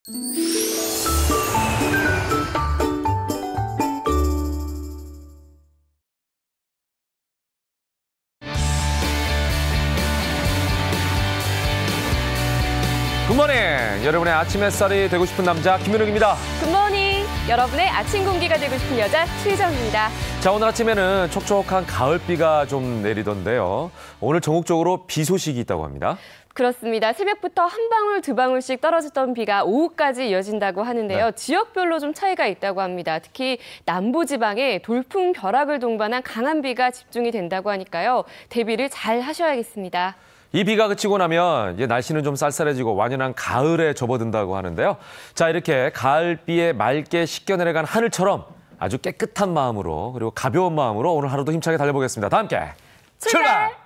굿모닝! 여러분의 아침 햇살이 되고 싶은 남자 김윤욱입니다. 굿모닝! 여러분의 아침 공기가 되고 싶은 여자 최정입니다. 자, 오늘 아침에는 촉촉한 가을비가 좀 내리던데요. 오늘 전국적으로 비 소식이 있다고 합니다. 그렇습니다. 새벽부터 한 방울 두 방울씩 떨어졌던 비가 오후까지 이어진다고 하는데요. 네. 지역별로 좀 차이가 있다고 합니다. 특히 남부지방에 돌풍, 벼락을 동반한 강한 비가 집중이 된다고 하니까요. 대비를 잘 하셔야겠습니다. 이 비가 그치고 나면 이제 날씨는 좀 쌀쌀해지고 완연한 가을에 접어든다고 하는데요. 자, 이렇게 가을비에 맑게 씻겨 내려간 하늘처럼 아주 깨끗한 마음으로 그리고 가벼운 마음으로 오늘 하루도 힘차게 달려보겠습니다. 다 함께 출발!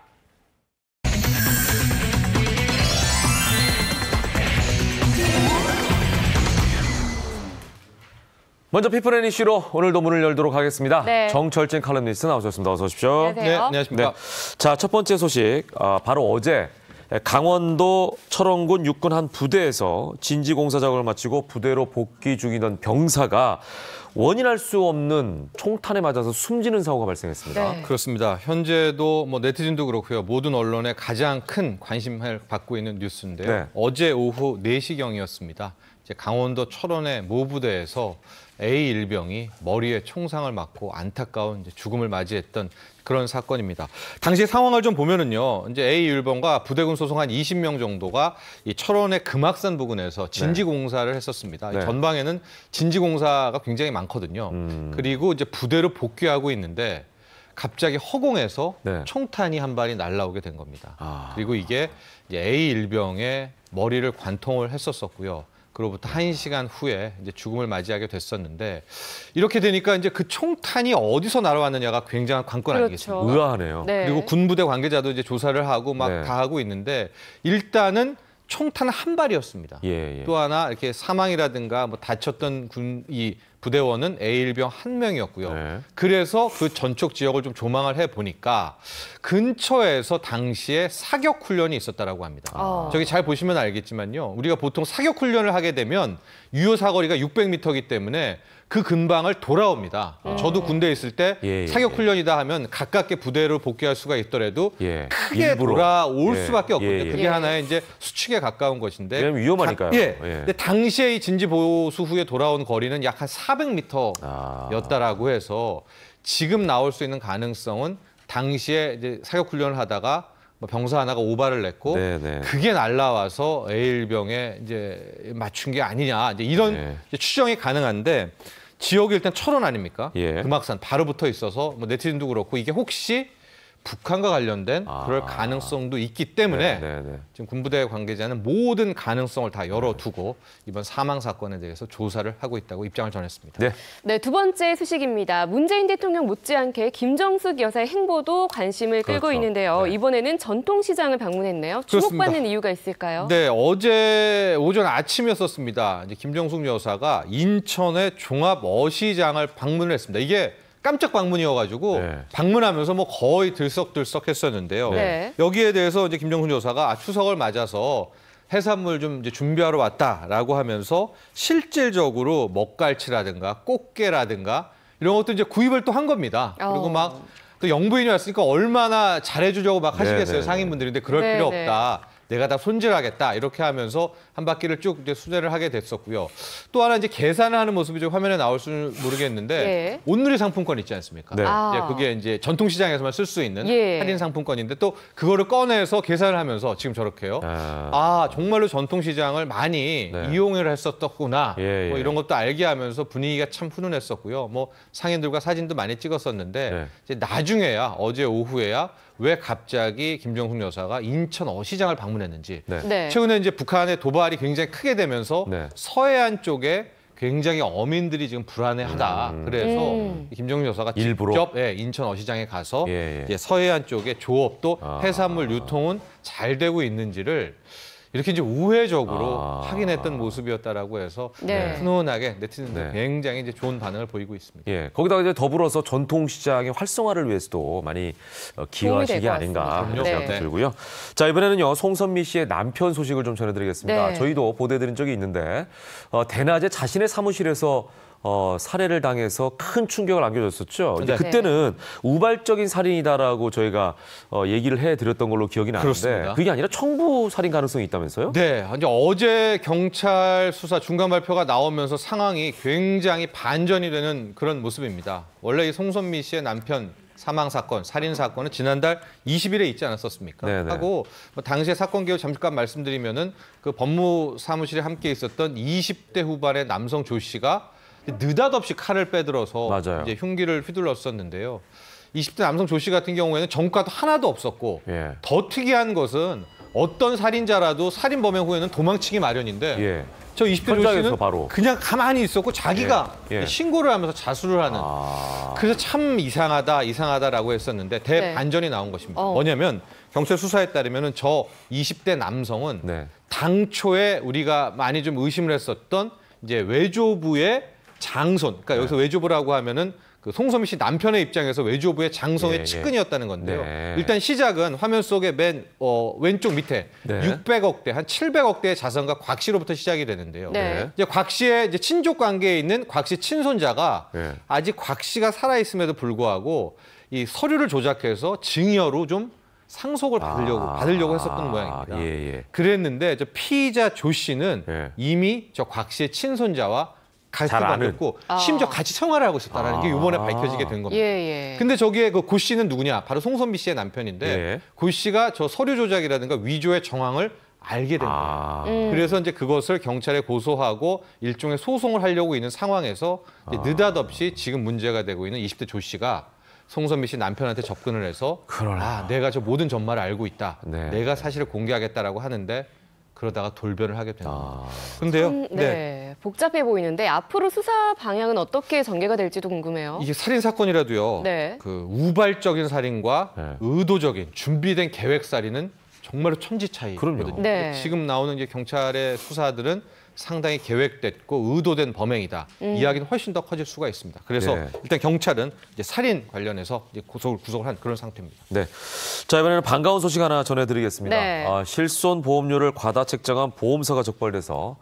먼저 피플앤 이슈로 오늘도 문을 열도록 하겠습니다. 네. 정철진 칼럼니스트 나오셨습니다. 어서 오십시오. 안녕하세요. 네, 안녕하십니까. 네. 자, 첫 번째 소식, 바로 어제 강원도 철원군 육군 한 부대에서 진지공사 작업을 마치고 부대로 복귀 중이던 병사가 원인할 수 없는 총탄에 맞아서 숨지는 사고가 발생했습니다. 네. 그렇습니다. 현재도 네티즌도 그렇고요. 모든 언론에 가장 큰 관심을 받고 있는 뉴스인데요. 네. 어제 오후 4시경이었습니다. 이제 강원도 철원의 모 부대에서 A 일병이 머리에 총상을 맞고 안타까운 죽음을 맞이했던 그런 사건입니다. 당시 상황을 좀 보면은요, 이제 A 일병과 부대군 소속 한 20명 정도가 이 철원의 금악산 부근에서 진지공사를 했었습니다. 네. 전방에는 진지공사가 굉장히 많거든요. 그리고 이제 부대로 복귀하고 있는데 갑자기 허공에서 네. 총탄이 한 발이 날아오게 된 겁니다. 그리고 이게 이제 A 일병의 머리를 관통을 했었고요. 그로부터 1시간 후에 이제 죽음을 맞이하게 됐었는데 이렇게 되니까 이제 그 총탄이 어디서 날아왔느냐가 굉장한 관건 그렇죠. 아니겠습니까? 의아하네요. 네. 그리고 군부대 관계자도 이제 조사를 하고 막 네. 다 하고 있는데 일단은 총탄 한 발이었습니다. 예. 또 하나 이렇게 사망이라든가 다쳤던 이 부대원은 A일병 한 명이었고요. 네. 그래서 그 전쪽 지역을 좀 조망을 해 보니까 근처에서 당시에 사격 훈련이 있었다라고 합니다. 저기 잘 보시면 알겠지만요. 우리가 보통 사격 훈련을 하게 되면 유효 사거리가 600m이기 때문에 그 근방을 돌아옵니다. 저도 군대에 있을 때 예. 사격 훈련이다 하면 가깝게 부대로 복귀할 수가 있더라도 예. 크게 일부러. 돌아올 예. 수밖에 없거든요. 예. 그게 하나의 이제 수칙에 가까운 것인데. 왜냐면 위험하니까요. 예. 예. 근데 당시에 이 진지 보수 후에 돌아온 거리는 약 한 400m였다라고 해서 지금 나올 수 있는 가능성은 당시에 이제 사격 훈련을 하다가 병사 하나가 오발을 냈고 네네. 그게 날라와서 A일병에 이제 맞춘 게 아니냐 이제 이런 네. 이제 추정이 가능한데 지역이 일단 철원 아닙니까? 예. 금악산 바로 붙어 있어서 네티즌도 그렇고 이게 혹시 북한과 관련된 그럴 가능성도 있기 때문에 네네. 지금 군부대 관계자는 모든 가능성을 다 열어두고 이번 사망 사건에 대해서 조사를 하고 있다고 입장을 전했습니다. 네. 네, 두 번째 소식입니다. 문재인 대통령 못지않게 김정숙 여사의 행보도 관심을 끌고 그렇죠. 있는데요. 네. 이번에는 전통시장을 방문했네요. 그렇습니다. 주목받는 이유가 있을까요? 네, 어제 오전 아침이었습니다. 이제 김정숙 여사가 인천의 종합 어시장을 방문을 했습니다. 이게 깜짝 방문이어가지고 네. 방문하면서 거의 들썩들썩했었는데요. 네. 여기에 대해서 이제 김정숙 여사가 추석을 맞아서 해산물 좀 이제 준비하러 왔다라고 하면서 실질적으로 먹갈치라든가 꽃게라든가 이런 것도 이제 구입을 또 한 겁니다. 그리고 또 영부인이 왔으니까 얼마나 잘해주려고 막 하시겠어요, 네네. 상인분들인데 그럴 네네. 필요 없다. 내가 다 손질하겠다 이렇게 하면서 한 바퀴를 쭉 이제 수대를 하게 됐었고요. 또 하나 이제 계산을 하는 모습이 좀 화면에 나올 수는 모르겠는데 네. 온누리 상품권 있지 않습니까? 네. 이제 그게 이제 전통시장에서만 쓸 수 있는 예. 할인 상품권인데 또 그거를 꺼내서 계산을 하면서 지금 저렇게요. 정말로 전통시장을 많이 네. 이용을 했었구나. 예. 이런 것도 알게 하면서 분위기가 참 훈훈했었고요. 상인들과 사진도 많이 찍었었는데 네. 이제 나중에야 어제 오후에야 왜 갑자기 김정숙 여사가 인천 어시장을 방문했는지. 네. 네. 최근에 이제 북한의 도발이 굉장히 크게 되면서 네. 서해안 쪽에 굉장히 어민들이 지금 불안해하다. 그래서 김정숙 여사가 일부러? 직접 인천 어시장에 가서 예. 이제 서해안 쪽에 조업도 해산물 유통은 잘 되고 있는지를 이렇게 이제 우회적으로 확인했던 모습이었다라고 해서 네. 훈훈하게 네티즌들 네. 굉장히 이제 좋은 반응을 보이고 있습니다. 예, 거기다가 이제 더불어서 전통시장의 활성화를 위해서도 많이 기여하신 게 것 아닌가 같습니다. 하는 생각도 네. 들고요. 자, 이번에는요, 송선미 씨의 남편 소식을 좀 전해드리겠습니다. 네. 저희도 보도해드린 적이 있는데 대낮에 자신의 사무실에서 살해를 당해서 큰 충격을 안겨줬었죠. 이제 네. 그때는 우발적인 살인이다라고 저희가 얘기를 해드렸던 걸로 기억이 나는데 그렇습니다. 그게 아니라 청부 살인 가능성이 있다면서요? 네, 이제 어제 경찰 수사 중간 발표가 나오면서 상황이 굉장히 반전이 되는 그런 모습입니다. 원래 이 송선미 씨의 남편 사망 사건, 살인 사건은 지난달 20일에 있지 않았었습니까? 네네. 하고 뭐 당시의 사건 기록 잠깐 말씀드리면은 그 법무 사무실에 함께 있었던 20대 후반의 남성 조 씨가 느닷없이 칼을 빼들어서 맞아요. 이제 흉기를 휘둘렀었는데요. 20대 남성 조 씨 같은 경우에는 전과도 하나도 없었고 예. 더 특이한 것은 어떤 살인자라도 살인 범행 후에는 도망치기 마련인데 예. 저 20대 조 현장에서 씨는 바로. 그냥 가만히 있었고 자기가 예. 예. 신고를 하면서 자수를 하는 아, 그래서 참 이상하다라고 했었는데 대반전이 나온 것입니다. 뭐냐면 경찰 수사에 따르면 저 20대 남성은 네. 당초에 우리가 많이 좀 의심을 했었던 이제 외조부의 장손, 그러니까 여기서 외조부라고 하면은 그 송선미 씨 남편의 입장에서 외조부의 장성의 예, 예. 측근이었다는 건데요. 네. 일단 시작은 화면 속의 맨 왼쪽 밑에 네. 600억대, 한 700억대의 자산가 곽 씨로부터 시작이 되는데요. 네. 이제 곽 씨의 이제 친족 관계에 있는 곽 씨 친손자가 네. 아직 곽 씨가 살아 있음에도 불구하고 이 서류를 조작해서 증여로 좀 상속을 받으려고 했었던 모양입니다. 예, 예. 그랬는데 저 피의자 조 씨는 예. 이미 저 곽 씨의 친손자와 잘 갈등을 아는. 했고 심지어 같이 생활을 하고 있었다는 게 이번에 밝혀지게 된 겁니다. 예, 예. 근데 저기에 그 고 씨는 누구냐? 바로 송선미 씨의 남편인데 예. 고 씨가 저 서류 조작이라든가 위조의 정황을 알게 된 거예요. 아, 그래서 이제 그것을 경찰에 고소하고 일종의 소송을 하려고 있는 상황에서 이제 느닷없이 지금 문제가 되고 있는 20대 조 씨가 송선미 씨 남편한테 접근을 해서 그러나. 내가 저 모든 전말을 알고 있다. 네. 내가 사실을 공개하겠다라고 하는데 그러다가 돌변을 하게 되는 겁니다. 근데요. 네. 복잡해 보이는데 앞으로 수사 방향은 어떻게 전개가 될지도 궁금해요. 이게 살인 사건이라도요. 네. 그 우발적인 살인과 네. 의도적인 준비된 계획 살인은 정말로 천지 차이거든요. 그럼요. 네. 지금 나오는 이제 경찰의 수사들은 상당히 계획됐고 의도된 범행이다. 이야기는 훨씬 더 커질 수가 있습니다. 그래서 네. 일단 경찰은 이제 살인 관련해서 이제 구속을 한 그런 상태입니다. 네. 자, 이번에는 반가운 소식 하나 전해드리겠습니다. 네. 실손 보험료를 과다 책정한 보험사가 적발돼서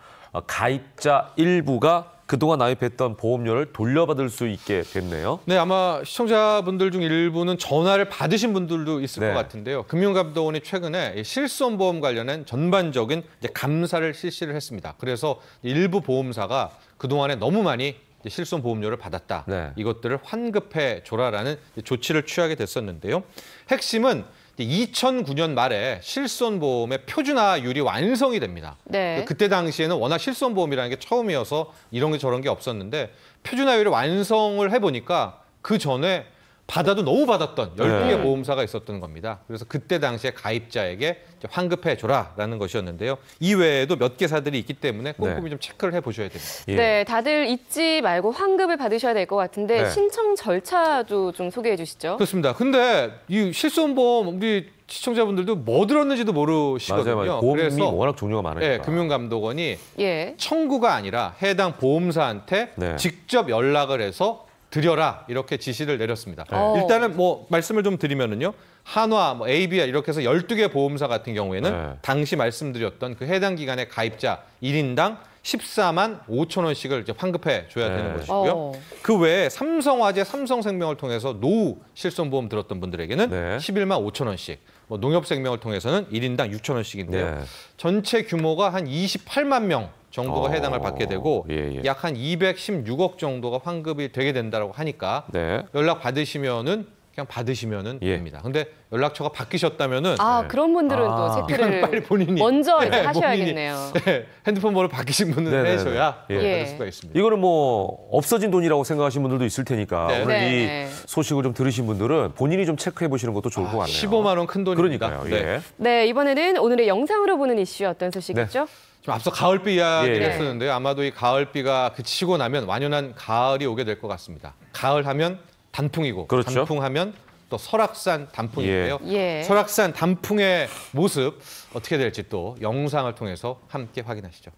가입자 일부가 그동안 나입했던 보험료를 돌려받을 수 있게 됐네요. 네, 아마 시청자분들 중 일부는 전화를 받으신 분들도 있을 네. 것 같은데요. 금융감독원이 최근에 실손보험 관련한 전반적인 이제 감사를 실시를 했습니다. 그래서 일부 보험사가 그동안에 너무 많이 이제 실손보험료를 받았다. 네. 이것들을 환급해 줘라라는 조치를 취하게 됐었는데요. 핵심은 2009년 말에 실손보험의 표준화율이 완성이 됩니다. 네. 그때 당시에는 워낙 실손보험이라는 게 처음이어서 이런 게 저런 게 없었는데 표준화율을 완성을 해보니까 그 전에 받아도 너무 받았던 12개 네. 보험사가 있었던 겁니다. 그래서 그때 당시에 가입자에게 이제 환급해줘라라는 것이었는데요. 이외에도 몇 개 사들이 있기 때문에 꼼꼼히 네. 좀 체크를 해보셔야 됩니다. 예. 네, 다들 잊지 말고 환급을 받으셔야 될 것 같은데 네. 신청 절차도 좀 소개해 주시죠. 그렇습니다. 근데 이 실손보험 우리 시청자분들도 뭐 들었는지도 모르시거든요. 맞아요. 보험이 그래서 워낙 종류가 많으니까. 예, 금융감독원이 예. 청구가 아니라 해당 보험사한테 네. 직접 연락을 해서 드려라 이렇게 지시를 내렸습니다. 네. 일단은 뭐 말씀을 좀 드리면은요. 한화, 뭐 ABR 이렇게 해서 12개 보험사 같은 경우에는 네. 당시 말씀드렸던 그 해당 기간의 가입자 1인당 14만 5천 원씩을 이제 환급해 줘야 네. 되는 것이고요. 그 외에 삼성화재, 삼성생명을 통해서 노후 실손보험 들었던 분들에게는 네. 11만 5천 원씩, 뭐 농협생명을 통해서는 1인당 6천 원씩인데요. 네. 전체 규모가 한 28만 명 정도가 어, 해당을 받게 되고 예, 예. 약 한 216억 정도가 환급이 되게 된다고 하니까 네. 연락 받으시면은 그냥 받으시면은 예. 됩니다. 근데 연락처가 바뀌셨다면은 아, 네. 그런 분들은 아. 또 이건 체크를 빨리 본인이 먼저 이제 네, 하셔야겠네요. 네, 핸드폰 번호 바뀌신 분은 네네네. 해줘야 예. 받을 수가 있습니다. 이거는 뭐 없어진 돈이라고 생각하시는 분들도 있을 테니까 네. 오늘 네, 이 네. 소식을 좀 들으신 분들은 본인이 좀 체크해 보시는 것도 좋을 것 같네요. 15만 원 큰 돈입니다. 그러니까요. 예. 네, 이번에는 오늘의 영상으로 보는 이슈 어떤 소식이죠? 지금 앞서 가을비 이야기를 예. 했었는데요. 아마도 이 가을비가 그치고 나면 완연한 가을이 오게 될 것 같습니다. 가을 하면 단풍이고 그렇죠. 단풍하면 또 설악산 단풍인데요. 예. 설악산 단풍의 모습 어떻게 될지 또 영상을 통해서 함께 확인하시죠.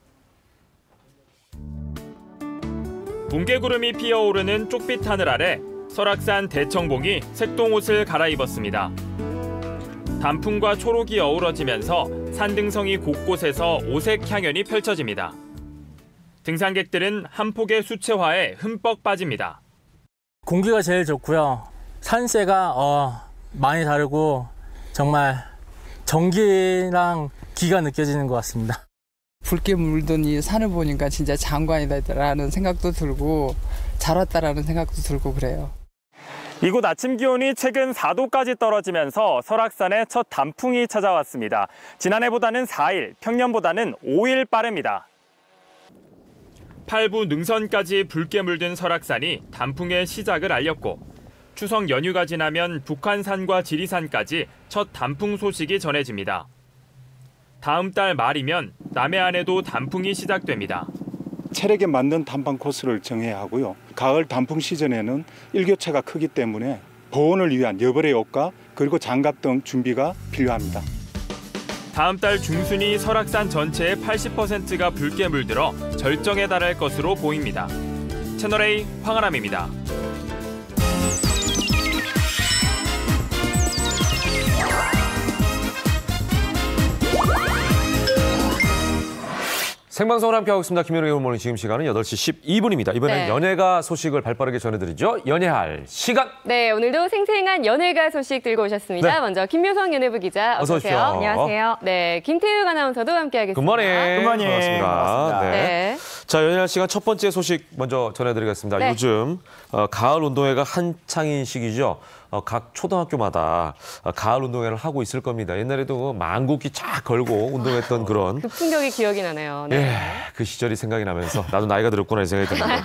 뭉게구름이 피어오르는 쪽빛 하늘 아래 설악산 대청봉이 색동옷을 갈아입었습니다. 단풍과 초록이 어우러지면서 산등성이 곳곳에서 오색 향연이 펼쳐집니다. 등산객들은 한 폭의 수채화에 흠뻑 빠집니다. 공기가 제일 좋고요. 산세가 많이 다르고 정말 정기랑 기가 느껴지는 것 같습니다. 붉게 물든 이 산을 보니까 진짜 장관이다라는 생각도 들고 잘 왔다라는 생각도 들고 그래요. 이곳 아침 기온이 최근 4도까지 떨어지면서 설악산에 첫 단풍이 찾아왔습니다. 지난해보다는 4일, 평년보다는 5일 빠릅니다. 팔부 능선까지 붉게 물든 설악산이 단풍의 시작을 알렸고 추석 연휴가 지나면 북한산과 지리산까지 첫 단풍 소식이 전해집니다. 다음 달 말이면 남해안에도 단풍이 시작됩니다. 체력에 맞는 단방 코스를 정해야 하고요. 가을 단풍 시즌에는 일교차가 크기 때문에 보온을 위한 여벌의 옷과 그리고 장갑 등 준비가 필요합니다. 다음 달 중순이 설악산 전체의 80%가 붉게 물들어 절정에 달할 것으로 보입니다. 채널A 황아람입니다. 생방송을 함께하고 있습니다. 김현우의 굿모닝 지금 시간은 8시 12분입니다. 이번엔 네. 연예가 소식을 발빠르게 전해드리죠. 연예할 시간. 네, 오늘도 생생한 연예가 소식 들고 오셨습니다. 네. 먼저 김묘성 연예부 기자 어서 어서 오십시오. 오세요. 안녕하세요. 네, 김태육 아나운서도 함께하겠습니다. 굿모닝. 굿모닝. 반갑습니다. 반갑습니다. 네. 네. 자, 연예할 시간 첫 번째 소식 먼저 전해드리겠습니다. 네. 요즘 가을 운동회가 한창인 시기죠. 각 초등학교마다 가을 운동회를 하고 있을 겁니다. 옛날에도 망국기 쫙 걸고 운동했던 그런 그 풍경이 기억이 나네요. 네. 예, 그 시절이 생각이 나면서 나도 나이가 들었구나 이 생각이 듭니다.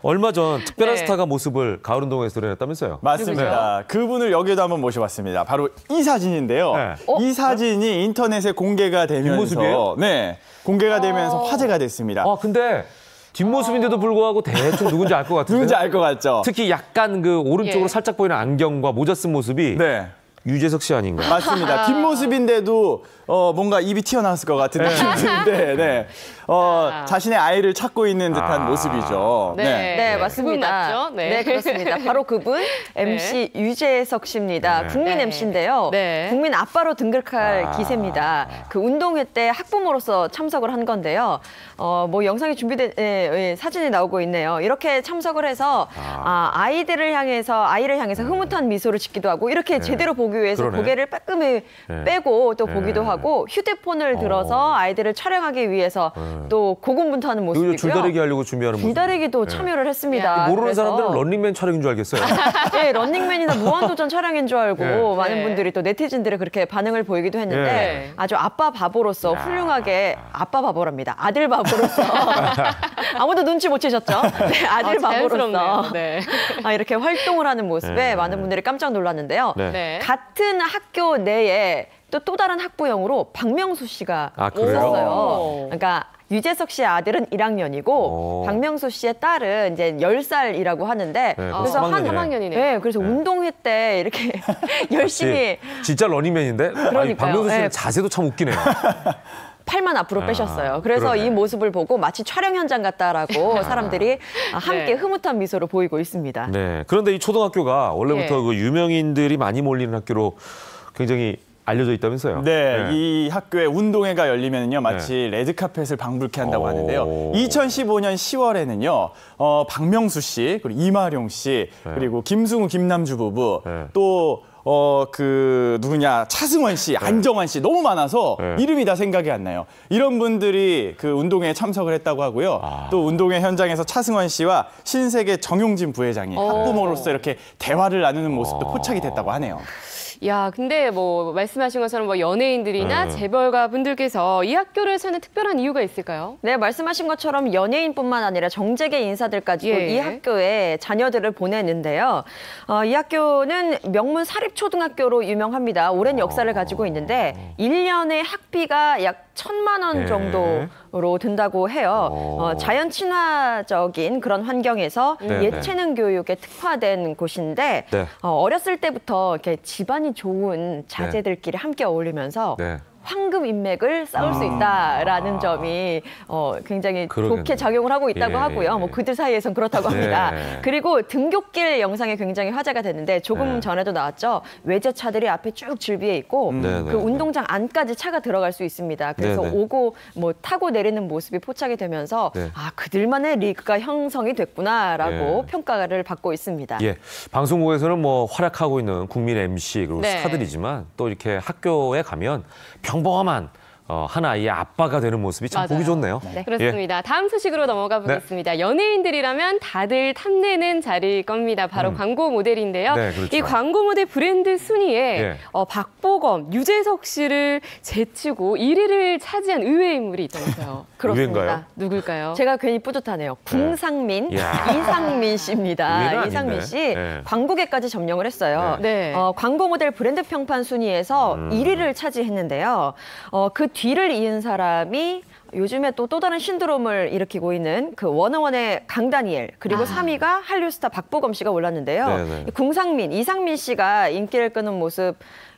얼마 전 특별한 네. 스타가 모습을 가을 운동회에서 드러냈다면서요? 맞습니다. 그분을 여기도 한번 모셔봤습니다. 바로 이 사진인데요. 네. 이 사진이 인터넷에 공개가 되면서 뒷모습이에요? 네, 공개가 되면서 화제가 됐습니다. 근데 뒷모습인데도 불구하고 대충 누군지 알 것 같은데. 누군지 알 것 같죠? 특히 약간 그 오른쪽으로 예. 살짝 보이는 안경과 모자 쓴 모습이 네. 유재석 씨 아닌가? 맞습니다. 뒷모습인데도 뭔가 입이 튀어나왔을 것 같은 느낌이 드는데 네. 자신의 아이를 찾고 있는 듯한 모습이죠. 네. 네, 그분 맞습니다. 맞죠? 네. 그렇습니다. 바로 그분 MC 유재석 씨입니다. 네. 국민 네. MC인데요. 네. 국민 아빠로 등극할 기세입니다. 그 운동회 때 학부모로서 참석을 한 건데요. 뭐 영상이 준비된 사진이 나오고 있네요. 이렇게 참석을 해서 아이를 향해서 흐뭇한 미소를 짓기도 하고 이렇게 제대로 보기 위해서 그러네. 고개를 빼끔히 네. 빼고 또 네. 보기도 하고 휴대폰을 들어서 아이들을 촬영하기 위해서 또 고군분투하는 이거 모습이고요. 줄다리기 하려고 준비하는 모습. 줄다리기도 참여를 했습니다. 모르는 그래서 사람들은 런닝맨 촬영인 줄 알겠어요. 네, 런닝맨이나 무한도전 촬영인 줄 알고 네. 많은 네. 분들이 또 네티즌들의 그렇게 반응을 보이기도 했는데 네. 아주 아빠 바보로서 훌륭하게 아빠 바보랍니다. 아들 바보로서 아무도 눈치 못 채셨죠? 네, 아들 바보로서 자연스럽네요. 네. 이렇게 활동을 하는 모습에 네. 많은 분들이 깜짝 놀랐는데요. 네. 네. 같은 학교 내에 또 다른 학부형으로 박명수 씨가 그래요? 있었어요. 그러니까 유재석 씨의 아들은 1학년이고 오. 박명수 씨의 딸은 이제 10살이라고 하는데 네, 그래서 그럼 3학년이네요. 네, 그래서 운동회 때 이렇게 열심히 진짜 런닝맨인데 아니, 그러니까요. 박명수 씨는 네. 자세도 참 웃기네요. 팔만 앞으로 빼셨어요. 그래서 그러네. 이 모습을 보고 마치 촬영 현장 같다라고 사람들이 함께 네. 흐뭇한 미소를 보이고 있습니다. 네. 그런데 이 초등학교가 원래부터 예. 그 유명인들이 많이 몰리는 학교로 굉장히 알려져 있다면서요? 네, 이 학교에 운동회가 열리면요 마치 네. 레드카펫을 방불케 한다고 오. 하는데요. 2015년 10월에는요 박명수 씨 그리고 이마룡 씨 그리고 김승우 김남주 부부 네. 또 누구냐 차승원 씨, 안정환 씨 너무 많아서 네. 이름이 다 생각이 안 나요. 이런 분들이 그 운동회에 참석을 했다고 하고요. 또 운동회 현장에서 차승원 씨와 신세계 정용진 부회장이 학부모로서 이렇게 대화를 나누는 모습도 포착이 됐다고 하네요. 야, 근데 뭐 말씀하신 것처럼 뭐 연예인들이나 재벌가 분들께서 이 학교를 찾는 특별한 이유가 있을까요? 네, 말씀하신 것처럼 연예인뿐만 아니라 정재계 인사들까지도 예. 이 학교에 자녀들을 보내는데요. 이 학교는 명문 사립초등학교로 유명합니다. 오랜 역사를 가지고 있는데 1년에 학비가 약 1,000만 원 정도로 든다고 해요. 자연 친화적인 그런 환경에서 네, 예체능 교육에 특화된 곳인데 네. 어렸을 때부터 이렇게 집안이 좋은 자제들끼리 함께 어울리면서 네. 황금 인맥을 쌓을 수 있다라는 점이 굉장히 그러겠네요. 좋게 작용을 하고 있다고 예, 하고요. 예. 뭐 그들 사이에선 그렇다고 합니다. 네. 그리고 등굣길 영상이 굉장히 화제가 됐는데 조금 네. 전에도 나왔죠. 외제차들이 앞에 쭉 줄비해 있고 네, 네, 그 운동장 안까지 차가 들어갈 수 있습니다. 그래서 네, 네. 오고 뭐 타고 내리는 모습이 포착이 되면서 네. 아 그들만의 리그가 형성이 됐구나라고 예. 평가를 받고 있습니다. 예, 방송국에서는 뭐 활약하고 있는 국민 MC 그리고 네. 스타들이지만 또 이렇게 학교에 가면 평범한 한 아이의 아빠가 되는 모습이 참 보기 맞아요. 좋네요. 네. 그렇습니다. 다음 소식으로 넘어가 보겠습니다. 연예인들이라면 다들 탐내는 자리일 겁니다. 바로 광고 모델인데요. 네, 그렇죠. 이 광고 모델 브랜드 순위에 예. 박보검, 유재석 씨를 제치고 1위를 차지한 의외의 인물이 있다면서요. 그렇습니다. 의외인가요? 누굴까요? 제가 괜히 뿌듯하네요. 궁상민, 이야. 이상민 씨입니다. 의외는 이상민 아닌데. 씨 네. 광고계까지 점령을 했어요. 네. 광고 모델 브랜드 평판 순위에서 1위를 차지했는데요. 그 뒤를 이은 사람이 요즘에 또 다른 신드롬을 일으키고 있는 그 워너원의 강다니엘 그리고 3위가 한류 스타 박보검 씨가 올랐는데요. 네네. 궁상민, 이상민 씨가 인기를 끄는 모습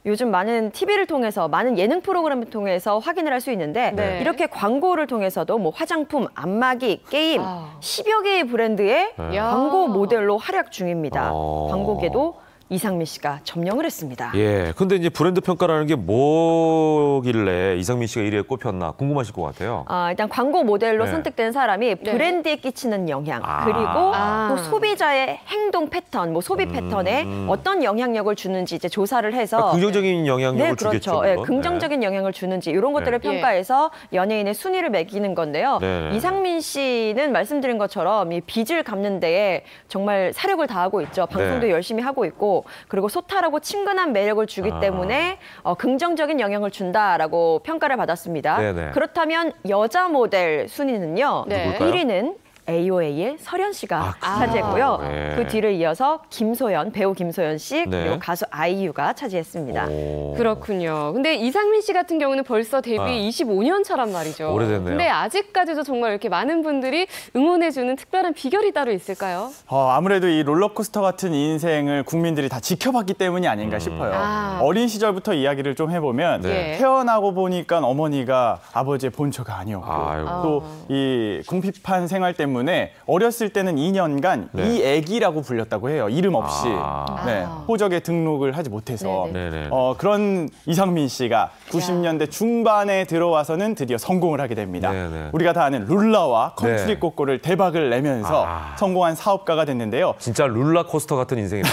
요즘 많은 TV를 통해서 많은 예능 프로그램을 통해서 확인을 할 수 있는데 네. 이렇게 광고를 통해서도 뭐 화장품, 안마기, 게임 아. 10여 개의 브랜드의 야. 광고 모델로 활약 중입니다. 어. 광고계도 이상민 씨가 점령을 했습니다. 예, 근데 이제 브랜드 평가라는 게 뭐길래 이상민 씨가 1위에 꼽혔나 궁금하실 것 같아요. 일단 광고 모델로 네. 선택된 사람이 네. 브랜드에 끼치는 영향 아. 그리고 아. 또 소비자의 행동 패턴, 뭐 소비 패턴에 어떤 영향력을 주는지 이제 조사를 해서 긍정적인 영향력을 네, 주겠죠. 그렇죠. 예, 그건. 긍정적인 영향을 주는지 이런 것들을 네. 평가해서 연예인의 순위를 매기는 건데요. 네. 이상민 씨는 말씀드린 것처럼 이 빚을 갚는 데에 정말 사력을 다하고 있죠. 방송도 네. 열심히 하고 있고 그리고 소탈하고 친근한 매력을 주기 때문에 긍정적인 영향을 준다라고 평가를 받았습니다. 네네. 그렇다면 여자 모델 순위는요. 네. 누굴까요? 1위는 AOA의 설현 씨가 아, 차지했고요. 네. 그 뒤를 이어서 김소연, 배우 김소연 씨 네. 그리고 가수 아이유가 차지했습니다. 오. 그렇군요. 근데 이상민 씨 같은 경우는 벌써 데뷔 아. 25년 차란 말이죠. 오래됐네요. 근데 아직까지도 정말 이렇게 많은 분들이 응원해주는 특별한 비결이 따로 있을까요? 아무래도 이 롤러코스터 같은 인생을 국민들이 다 지켜봤기 때문이 아닌가 싶어요. 아. 어린 시절부터 이야기를 좀 해보면 네. 태어나고 보니까 어머니가 아버지의 본처가 아니었고 아이고. 또 이 궁핍한 생활 때문에 어렸을 때는 2년간 네. 이 애기라고 불렸다고 해요. 이름 없이. 아. 네, 호적에 등록을 하지 못해서. 네네. 네네. 그런 이상민 씨가 90년대 중반에 들어와서는 드디어 성공을 하게 됩니다. 네네. 우리가 다 아는 룰라와 네. 컨트리 꼬꼬를 대박을 내면서 아. 성공한 사업가가 됐는데요. 진짜 룰라코스터 같은 인생이다.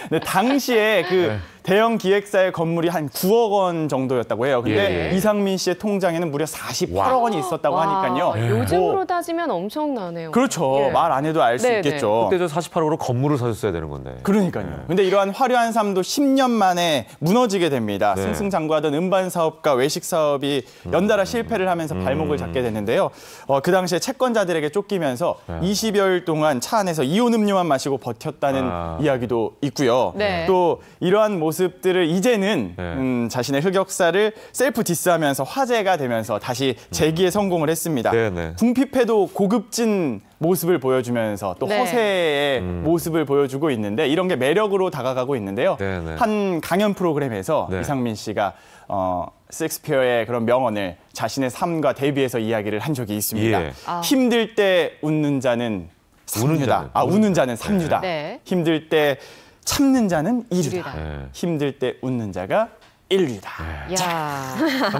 근데 당시에 그 네. 대형 기획사의 건물이 한 9억 원 정도였다고 해요. 근데 예. 이상민 씨의 통장에는 무려 48억 원이 있었다고 하니까요. 요즘으로 뭐, 따지면 엄청나네요. 그렇죠. 예. 말 안 해도 알 수 네네. 있겠죠. 그때 저 48억으로 건물을 사셨어야 되는 건데. 그러니까요. 근데 이러한 화려한 삶도 10년 만에 무너지게 됩니다. 네. 승승장구하던 음반 사업과 외식 사업이 연달아 실패를 하면서 발목을 잡게 됐는데요. 그 당시에 채권자들에게 쫓기면서 20여일 동안 차 안에서 이온 음료만 마시고 버텼다는 이야기도 있고요. 네. 또 이러한 모습들을 이제는 네. 자신의 흑역사를 셀프 디스하면서 화제가 되면서 다시 재기에 성공을 했습니다. 네네. 궁핍해도 고급진 모습을 보여주면서 또 네. 허세의 모습을 보여주고 있는데 이런 게 매력으로 다가가고 있는데요. 네네. 한 강연 프로그램에서 네. 이상민 씨가 섹스피어의 그런 명언을 자신의 삶과 대비해서 이야기를 한 적이 있습니다. 예. 힘들 때 웃는 자는 삼류다. 우는 자는 삼류다. 네. 힘들 때 참는 자는 이류다. 이류다. 네. 힘들 때 웃는 자가 인류다. 야.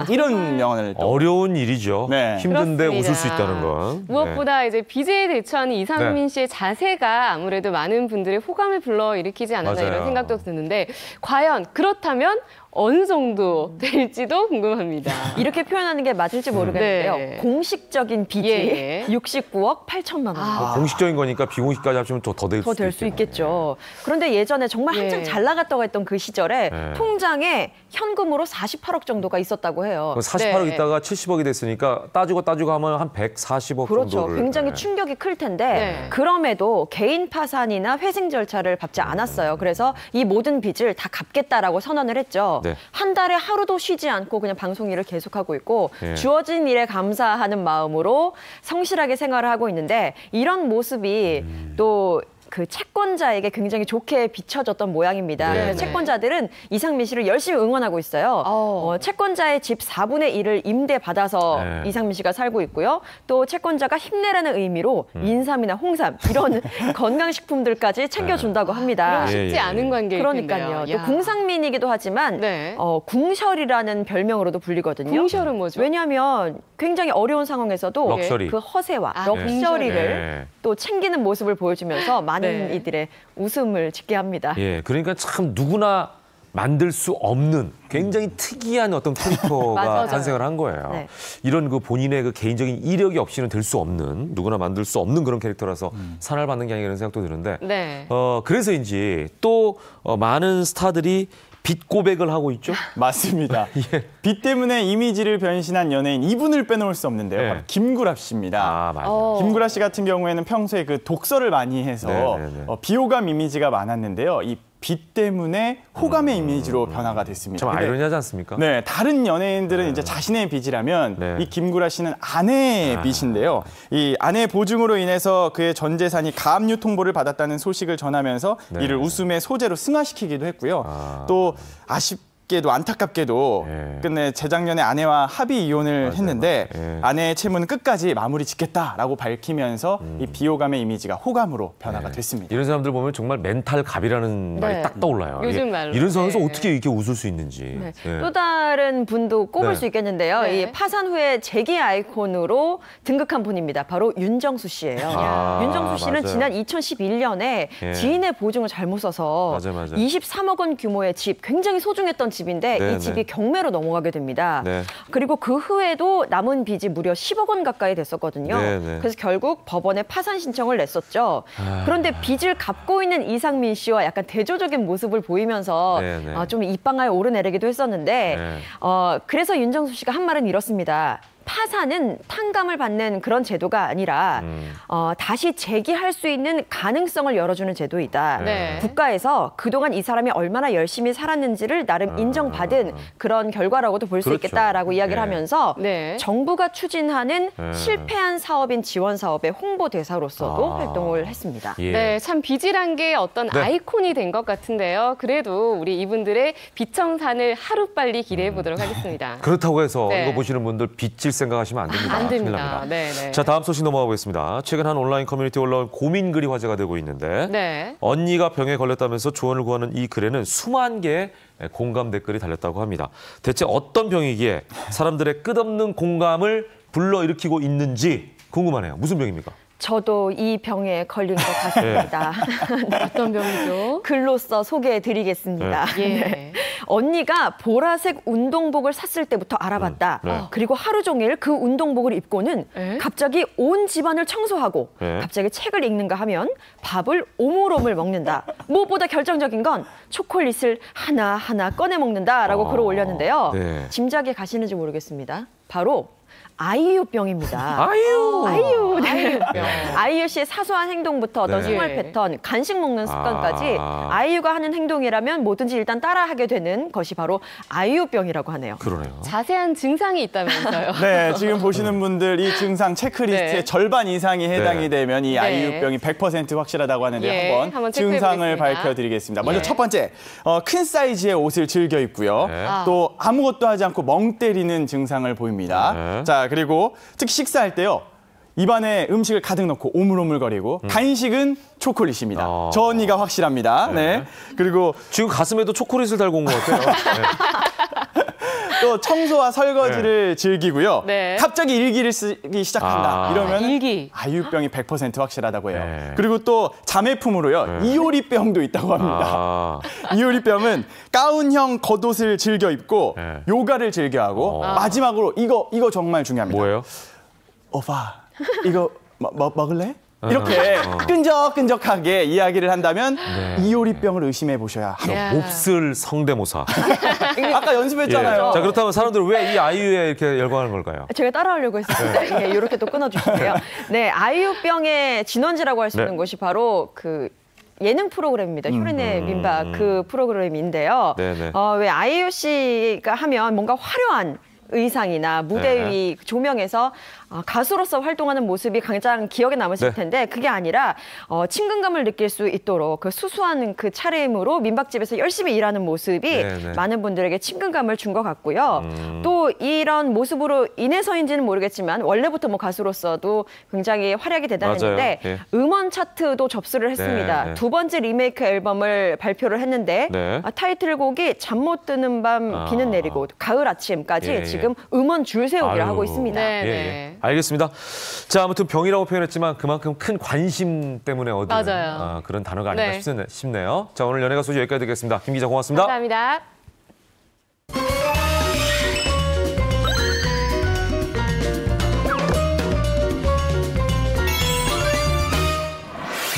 이런 명언을 또 어려운 일이죠. 네. 힘든데 그렇습니다. 웃을 수 있다는 건. 무엇보다 이제 빚에 대처하는 이상민 네. 씨의 자세가 아무래도 많은 분들의 호감을 불러일으키지 않았나 맞아요. 이런 생각도 드는데 과연 그렇다면 어느 정도 될지도 궁금합니다. 이렇게 표현하는 게 맞을지 모르겠는데요. 네. 공식적인 빚이 예. 69억 8천만 원. 공식적인 거니까 비공식까지 합치면 더 될 더 될 수 있겠죠. 그런데 예전에 정말 한창 예. 잘 나갔다고 했던 그 시절에 예. 통장에 현금으로 48억 정도가 있었다고 해요. 48억 네. 있다가 70억이 됐으니까 따지고 하면 한 140억 그렇죠. 정도를. 굉장히 네. 충격이 클 텐데 네. 그럼에도 개인 파산이나 회생 절차를 밟지 않았어요. 그래서 이 모든 빚을 다 갚겠다라고 선언을 했죠. 네. 한 달에 하루도 쉬지 않고 그냥 방송 일을 계속하고 있고 예. 주어진 일에 감사하는 마음으로 성실하게 생활을 하고 있는데 이런 모습이 또 그 채권자에게 굉장히 좋게 비춰졌던 모양입니다. 네, 그래서 네. 채권자들은 이상민 씨를 열심히 응원하고 있어요. 채권자의 집 4분의 1을 임대받아서 네. 이상민 씨가 살고 있고요. 또 채권자가 힘내라는 의미로 인삼이나 홍삼 이런 건강식품들까지 챙겨준다고 합니다. 그럼 쉽지 예. 않은 관계일 그러니까요. 텐데요. 또 궁상민이기도 하지만 네. 궁셜이라는 별명으로도 불리거든요. 궁셜은 뭐죠? 왜냐하면 굉장히 어려운 상황에서도 럭셔리. 그 허세와 아, 럭셔리를 네. 또 챙기는 모습을 보여주면서 많은 네. 이들의 웃음을 짓게 합니다. 예, 그러니까 참 누구나 만들 수 없는 굉장히 특이한 어떤 캐릭터가 맞아요. 탄생을 한 거예요. 네. 이런 그 본인의 그 개인적인 이력이 없이는 될 수 없는 누구나 만들 수 없는 그런 캐릭터라서 산을 받는 게 아니라는 생각도 드는데 네. 그래서인지 또 많은 스타들이 빚 고백을 하고 있죠. 맞습니다. 예. 빚 때문에 이미지를 변신한 연예인 이분을 빼놓을 수 없는데요. 네. 바로 김구라 씨입니다. 아, 맞아요. 김구라 씨 같은 경우에는 평소에 그 독서를 많이 해서 네네네. 비호감 이미지가 많았는데요. 이 빚 때문에 호감의 이미지로 변화가 됐습니다. 참 근데 아이러니하지 않습니까? 네, 다른 연예인들은 이제 자신의 빚이라면 네. 이 김구라 씨는 아내의 빚인데요. 이 아내의 보증으로 인해서 그의 전 재산이 가압류 통보를 받았다는 소식을 전하면서 네. 이를 웃음의 소재로 승화시키기도 했고요. 아. 또 안타깝게도 예. 끝내 재작년에 아내와 합의 이혼을 맞아요, 했는데 맞아요. 예. 아내의 채무는 끝까지 마무리 짓겠다라고 밝히면서 이 비호감의 이미지가 호감으로 변화가 네. 됐습니다. 이런 사람들 보면 정말 멘탈 갑이라는 네. 말이 딱 떠올라요. 요즘 이게 말로. 이런 상황에서 네. 어떻게 이렇게 웃을 수 있는지. 네. 예. 또 다른 분도 꼽을 네. 수 있겠는데요. 네. 이 파산 후에 재기 아이콘으로 등극한 분입니다. 바로 윤정수 씨예요. 아, 윤정수 씨는 맞아요. 지난 2011년에 예. 지인의 보증을 잘못 써서 맞아요. 23억 원 규모의 집, 굉장히 소중했던 집인데 네, 이 집이 네. 경매로 넘어가게 됩니다. 네. 그리고 그 후에도 남은 빚이 무려 10억 원 가까이 됐었거든요. 네, 네. 그래서 결국 법원에 파산 신청을 냈었죠. 아. 그런데 빚을 갚고 있는 이상민 씨와 약간 대조적인 모습을 보이면서 네, 네. 좀 입방아에 오르내리기도 했었는데 네. 그래서 윤정수 씨가 한 말은 이렇습니다. 파산은 탕감을 받는 그런 제도가 아니라 다시 재기할 수 있는 가능성을 열어주는 제도이다. 네. 국가에서 그동안 이 사람이 얼마나 열심히 살았는지를 나름 인정받은 그런 결과라고도 볼 수 그렇죠. 있겠다라고 이야기를 네. 하면서 네. 정부가 추진하는 네. 실패한 사업인 지원 사업의 홍보대사로서도 아. 활동을 했습니다. 예. 네, 참 빚이란 게 어떤 네. 아이콘이 된 것 같은데요. 그래도 우리 이분들의 빚청산을 하루빨리 기대해 보도록 하겠습니다. 그렇다고 해서 네. 이거 보시는 분들 빚질 생각하시면 안 됩니다. 안 큰일 됩니다. 납니다. 네, 네. 자, 다음 소식 넘어가 보겠습니다. 최근 한 온라인 커뮤니티에 올라온 고민 글이 화제가 되고 있는데 네. 언니가 병에 걸렸다면서 조언을 구하는 이 글에는 수만 개의 공감 댓글이 달렸다고 합니다. 대체 어떤 병이기에 사람들의 끝없는 공감을 불러일으키고 있는지 궁금하네요. 무슨 병입니까? 저도 이 병에 걸린 것 같습니다. 어떤 병이죠? 글로써 소개해드리겠습니다. 예. 언니가 보라색 운동복을 샀을 때부터 알아봤다. 네. 그리고 하루 종일 그 운동복을 입고는 에? 갑자기 온 집안을 청소하고 네. 갑자기 책을 읽는가 하면 밥을 오물오물 먹는다. 무엇보다 결정적인 건 초콜릿을 하나하나 꺼내 먹는다라고 글을 올렸는데요. 네. 짐작이 가시는지 모르겠습니다. 바로 아이유병입니다. 아유. 아이유. 네. 아이유병. 아이유 씨의 사소한 행동부터 어떤 네. 생활 패턴, 간식 먹는 습관까지 아. 아이유가 하는 행동이라면 뭐든지 일단 따라하게 되는 것이 바로 아이유병이라고 하네요. 그러네요. 자세한 증상이 있다면서요. 네, 지금 보시는 분들 이 증상 체크리스트의 네. 절반 이상이 해당이 네. 되면 이 네. 아이유병이 100% 확실하다고 하는데 예, 한번 체크해 증상을 보겠습니다. 밝혀드리겠습니다. 먼저 예. 첫 번째, 큰 사이즈의 옷을 즐겨 입고요. 네. 또 아무것도 하지 않고 멍 때리는 증상을 보입니다. 네. 자, 그리고 특히 식사할 때요. 입안에 음식을 가득 넣고 오물오물거리고 간식은 초콜릿입니다. 저 언니가 확실합니다. 네. 그리고 지금 가슴에도 초콜릿을 달고 온 것 같아요. 네. 또 청소와 설거지를 즐기고요. 네. 갑자기 일기를 쓰기 시작한다. 이러면 일기. 아유병이 100% 확실하다고 해요. 네. 그리고 또 자매품으로요. 이효리병도 있다고 합니다. 이효리병은 가운형 겉옷을 즐겨 입고 네. 요가를 즐겨하고 마지막으로 이거 정말 중요합니다. 뭐예요? 오빠 이거 먹을래? 이렇게 끈적끈적하게 이야기를 한다면 이효리병을 의심해 보셔야 합니다. 몹쓸 성대모사. 아까 연습했잖아요. 자, 그렇다면 사람들은 왜 이 아이유에 이렇게 열광하는 걸까요? 제가 따라하려고 했었는데 이렇게 또 끊어주시고요. 네, 아이유병의 진원지라고 할 수 있는 곳이 바로 그 예능 프로그램입니다. 효린의 민박 그 프로그램인데요. 네네. 왜 아이유 씨가 하면 뭔가 화려한 의상이나 무대 위 조명에서 가수로서 활동하는 모습이 가장 기억에 남으실 텐데 그게 아니라 친근감을 느낄 수 있도록 그 수수한 그 차림으로 민박집에서 열심히 일하는 모습이 많은 분들에게 친근감을 준 것 같고요. 또 이런 모습으로 인해서인지는 모르겠지만 원래부터 뭐 가수로서도 굉장히 활약이 대단했는데 음원 차트도 접수를 했습니다. 두 번째 리메이크 앨범을 발표를 했는데 타이틀곡이 잠 못 드는 밤 비는 내리고 가을 아침까지 지금 음원 줄 세우기를 하고 있습니다. 알겠습니다. 자, 아무튼 병이라고 표현했지만 그만큼 큰 관심 때문에 얻은 그런 단어가 아닌가 싶네요. 자, 오늘 연예가 소식 여기까지 듣겠습니다. 김 기자 고맙습니다. 감사합니다.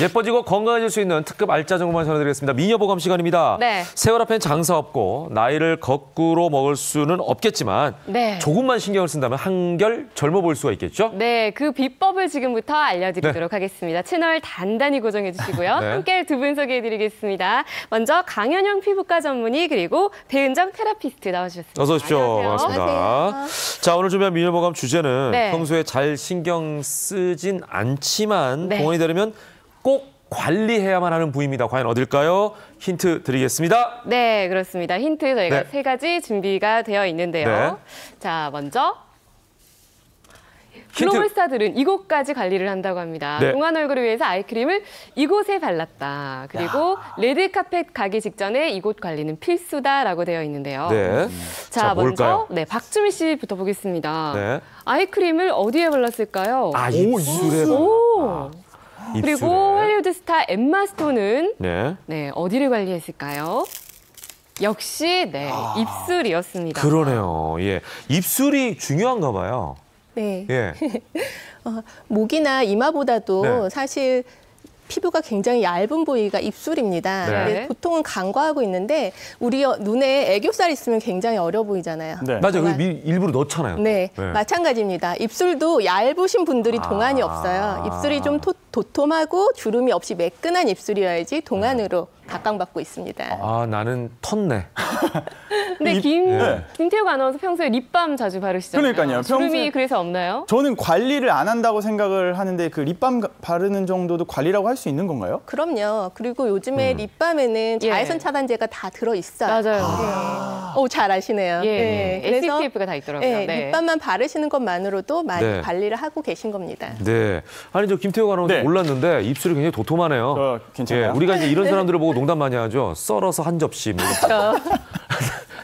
예뻐지고 건강해질 수 있는 특급 알짜 정보만 전해드리겠습니다. 미녀보감 시간입니다. 네. 세월 앞엔 장사 없고 나이를 거꾸로 먹을 수는 없겠지만 조금만 신경을 쓴다면 한결 젊어 보일 수가 있겠죠? 네, 그 비법을 지금부터 알려드리도록 하겠습니다. 채널 단단히 고정해 주시고요. 함께 두 분 소개해드리겠습니다. 먼저 강현영 피부과 전문의 그리고 배은정 테라피스트 나와주셨습니다. 어서 오십시오. 안녕하세요. 반갑습니다. 안녕하세요. 자, 오늘 준비한 미녀보감 주제는 평소에 잘 신경 쓰진 않지만 동안이 되려면 꼭 관리해야만 하는 부위입니다. 과연 어딜까요? 힌트 드리겠습니다. 네, 그렇습니다. 힌트 저희가 세 가지 준비가 되어 있는데요. 자, 먼저 글로벌 스타들은 이곳까지 관리를 한다고 합니다. 동안 얼굴을 위해서 아이크림을 이곳에 발랐다. 그리고 레드카펫 가기 직전에 이곳 관리는 필수다라고 되어 있는데요. 자, 먼저 박주미 씨부터 보겠습니다. 아이크림을 어디에 발랐을까요? 입술에. 그리고 헐리우드 스타 엠마 스톤은 어디를 관리했을까요? 역시 입술이었습니다. 그러네요. 입술이 중요한가 봐요. 네. 목이나 이마보다도 사실 피부가 굉장히 얇은 부위가 입술입니다. 근데 보통은 간과하고 있는데 우리 눈에 애교살 있으면 굉장히 어려 보이잖아요. 맞아요. 일부러 넣잖아요. 마찬가지입니다. 입술도 얇으신 분들이 동안이 없어요. 입술이 좀 도톰하고 주름이 없이 매끈한 입술이어야지 동안으로 각광받고 있습니다. 나는 텄네. 근데 김태욱 아나운서 평소에 립밤 자주 바르시잖아요. 그러니까요. 주름이 그래서 없나요? 저는 관리를 안 한다고 생각을 하는데 그 립밤 바르는 정도도 관리라고 할 수 있는 건가요? 그럼요. 그리고 요즘에 립밤에는 자외선 차단제가 다 들어있어요. 맞아요. 잘 아시네요. 그래서 SPF가 다 있더라고요. 립밤만 바르시는 것만으로도 많이 관리를 하고 계신 겁니다. 아니, 저 김태욱 아나운서 몰랐는데 입술이 굉장히 도톰하네요. 괜찮아요. 우리가 이제 이런 사람들을 보고 농담 많이 하죠. 썰어서 한 접시.